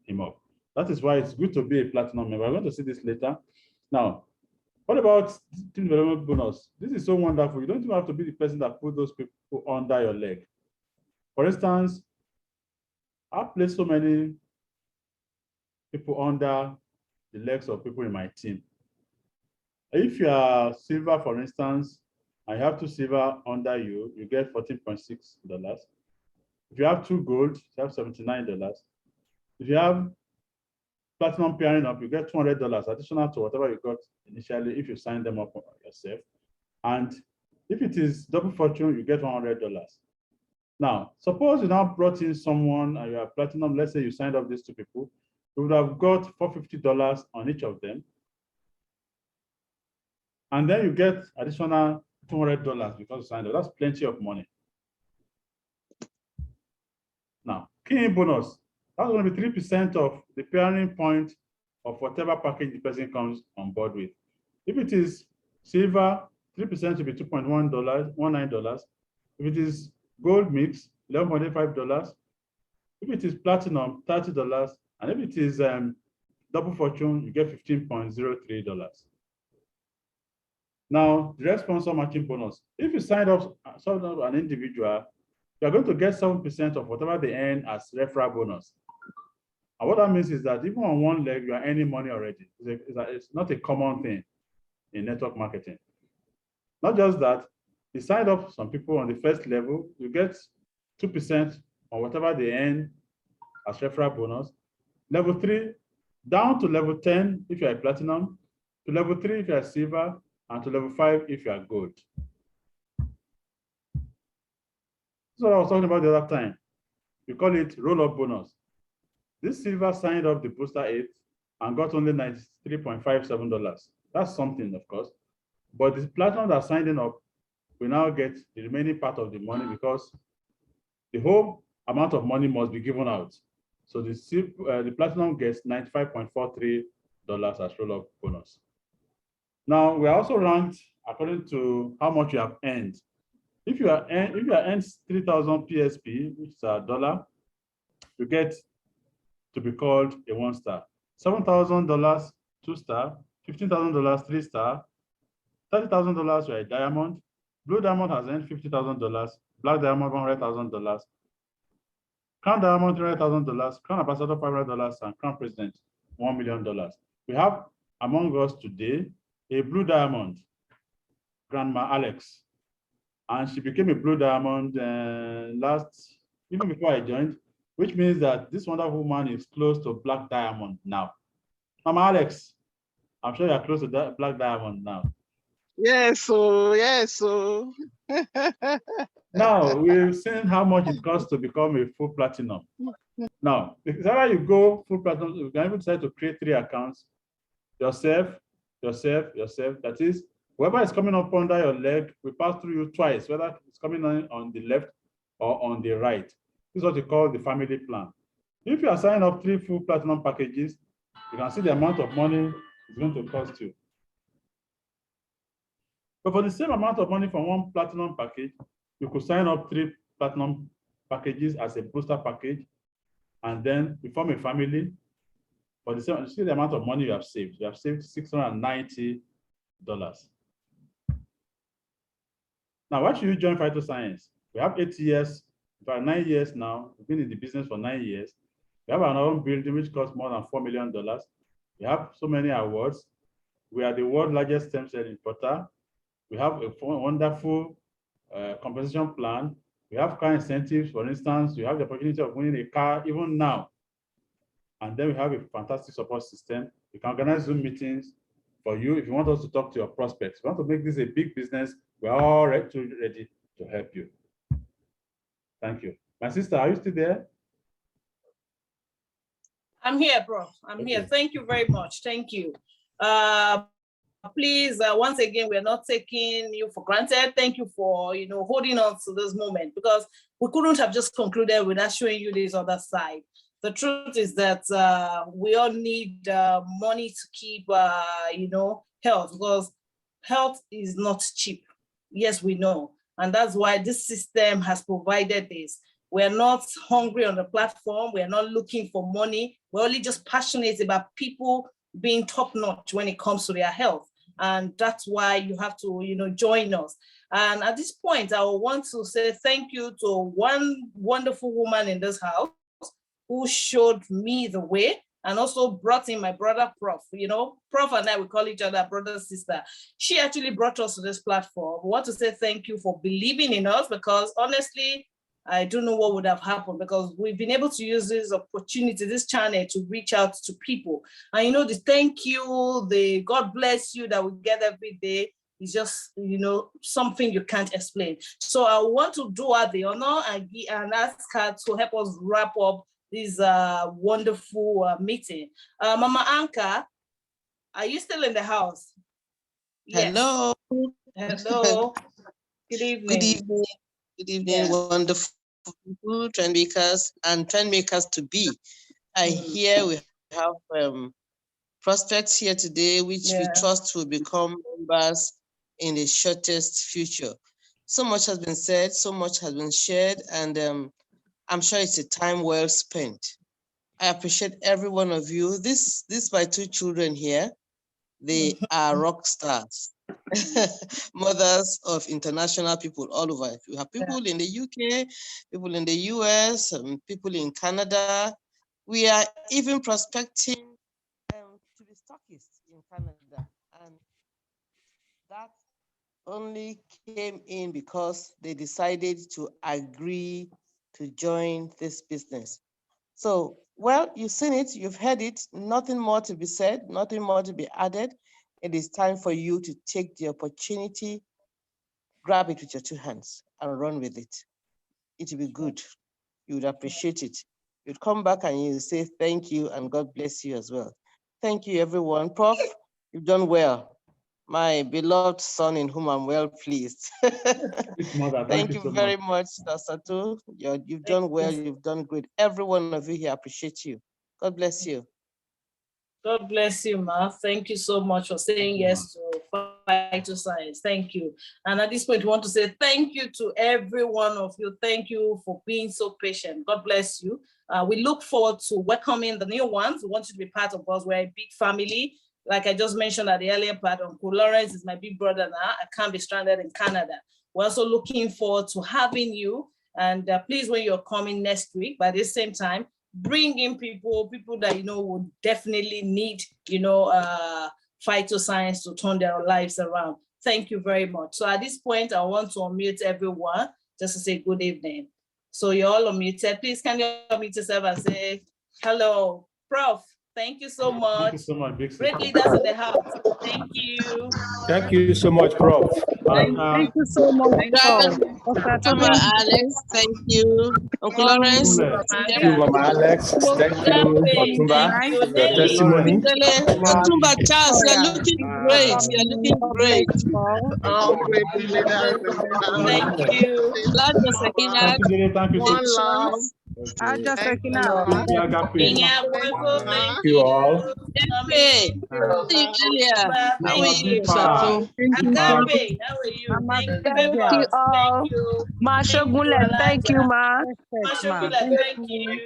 him up. That is why it's good to be a platinum member. We're going to see this later. Now, what about team development bonus? This is so wonderful. You don't even have to be the person that put those people under your leg. For instance, I've placed so many people under the legs of people in my team. If you are silver, for instance, and you have 2 silver under you, you get $14.6. If you have 2 gold, you have $79. If you have platinum pairing up, you get $200 additional to whatever you got initially if you sign them up yourself. And if it is double fortune, you get $100. Now, suppose you now brought in someone and you are platinum, let's say you signed up these 2 people, you would have got $450 on each of them. And then you get additional $200 because you signed up. That's plenty of money. Now, key bonus. That's going to be 3% of the pairing point of whatever package the person comes on board with. If it is silver, 3% will be $2.19. If it is gold mix, $11.85. If it is platinum, $30. And if it is double fortune, you get $15.03. Now, direct sponsor matching bonus. If you sign up an individual, you're going to get 7% of whatever they earn as referral bonus. And what that means is that even on one leg, you are earning money already. It's not a common thing in network marketing. Not just that, you signed up some people on the first level, you get 2% on whatever they earn as referral bonus. Level 3, down to level 10 if you're a platinum, to level 3 if you're a silver, and to level 5 if you are gold. That's what I was talking about the other time. We call it roll-up bonus. This silver signed up the booster 8 and got only $93.57. That's something, of course. But the platinum that signed up will now get the remaining part of the money because the whole amount of money must be given out. So the platinum gets $95.43 as roll-up bonus. Now, we are also ranked according to how much you have earned. If you are earned 3,000 PSP, which is $1, you get to be called a 1-star. $7,000, 2-star. $15,000, 3-star. $30,000, you're a diamond. Blue diamond has earned $50,000. Black diamond, $100,000. Crown diamond, $300,000. Crown ambassador, $500, and crown president, $1 million. We have among us today a blue diamond, Grandma Alex, and she became a blue diamond even before I joined, which means that this wonderful woman is close to black diamond now. Mama Alex, I'm sure you're close to that black diamond now. Yes, so yes, so. Now we've seen how much it costs to become a full platinum. Now, if you go full platinum, you can even decide to create 3 accounts: yourself. That is, whoever is coming up under your leg will pass through you twice, whether it's coming on the left or on the right. This is what you call the family plan. If you are signing up 3 full platinum packages, you can see the amount of money it's going to cost you. But for the same amount of money from one platinum package, you could sign up 3 platinum packages as a booster package, and then you form a family. For the same, see the amount of money you have saved. You have saved $690. Now, why should you join Phytoscience? We have 8 years, about 9 years now. We've been in the business for 9 years. We have our own building, which costs more than $4 million. We have so many awards. We are the world's largest stem cell importer. We have a wonderful compensation plan. We have car incentives. For instance, you have the opportunity of winning a car even now. And then we have a fantastic support system. We can organize Zoom meetings for you if you want us to talk to your prospects. If you want to make this a big business, we're all ready to help you. Thank you. My sister, are you still there? I'm here, bro. I'm here. Thank you very much. Thank you. Please, once again, we're not taking you for granted. Thank you for holding on to this moment, because we couldn't have just concluded without showing you this other side. The truth is that we all need money to keep, health, because health is not cheap. Yes, we know. And that's why this system has provided this. We're not hungry on the platform. We're not looking for money. We're only just passionate about people being top-notch when it comes to their health. And that's why you have to, join us. And at this point, I want to say thank you to one wonderful woman in this house who showed me the way and also brought in my brother, Prof. Prof and I, we call each other brother, sister. She actually brought us to this platform. We want to say thank you for believing in us, because honestly, I don't know what would have happened, because we've been able to use this opportunity, this channel, to reach out to people. And the thank you, the God bless you that we get every day is just, something you can't explain. So I want to do her the honor and ask her to help us wrap up this wonderful meeting. Mama Anka, are you still in the house? Yes. Hello. Hello. Good evening. Good evening. Good evening, wonderful people, trend makers and trend makers to be. I hear we have prospects here today, which we trust will become members in the shortest future. So much has been said, so much has been shared, and I'm sure it's a time well spent. I appreciate every one of you. These my two children here, they are rock stars. Mothers of international people all over. We have people in the UK, people in the US, people in Canada. We are even prospecting to be stockists in Canada. And that only came in because they decided to agree to join this business. So, well, you've seen it, you've heard it, nothing more to be said, nothing more to be added. It is time for you to take the opportunity, grab it with your two hands and run with it. It will be good. You would appreciate it. You'd come back and you say thank you and God bless you as well. Thank you, everyone. Prof, you've done well. My beloved son in whom I'm well pleased. Thank you very much, Satu. You've done well, you've done good. Every one of you here appreciate you. God bless you. God bless you, Ma. Thank you so much for saying yes to Phytoscience. Thank you. And at this point, we want to say thank you to every one of you. Thank you for being so patient. God bless you. We look forward to welcoming the new ones. We want you to be part of us. We're a big family. Like I just mentioned at the earlier part, Uncle Lawrence is my big brother now. I can't be stranded in Canada. We're also looking forward to having you. And please, when you're coming next week, by the same time, bring in people that, would definitely need, Phytoscience to turn their lives around. Thank you very much. So at this point, I want to unmute everyone just to say good evening. So you're all unmuted. Please, can you unmute yourself and say hello, Prof? Thank you so much. Thank you so much, Big Great leaders in the house. Thank you. Thank you so much, Prof. Thank you so much, Prof. Mama Alex, thank you. Uncle Lawrence, Thank you, Mama Alex. Thank you, Otumba, for your testimony. Otumba Charles, you're looking great. You're looking great. All great leaders in the house. Thank you. Glad you're second out. Thank you. One love. I just Thank checking you, out. Ma. Thank Thank you all. Hey, how are you, Elia? How are you? Thank you, Agape, how are you? Mama Thank you, Claudia. thank you. Ma Shogunle, thank you, Ma. Mashogula, thank you.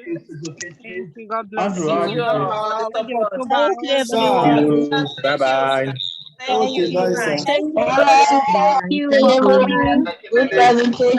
Thank you. God bless Andrew, Thank you. you all for the support. Thank you, Thank you. Bye-bye. Thank you. Thank you, mommy. Good presentation.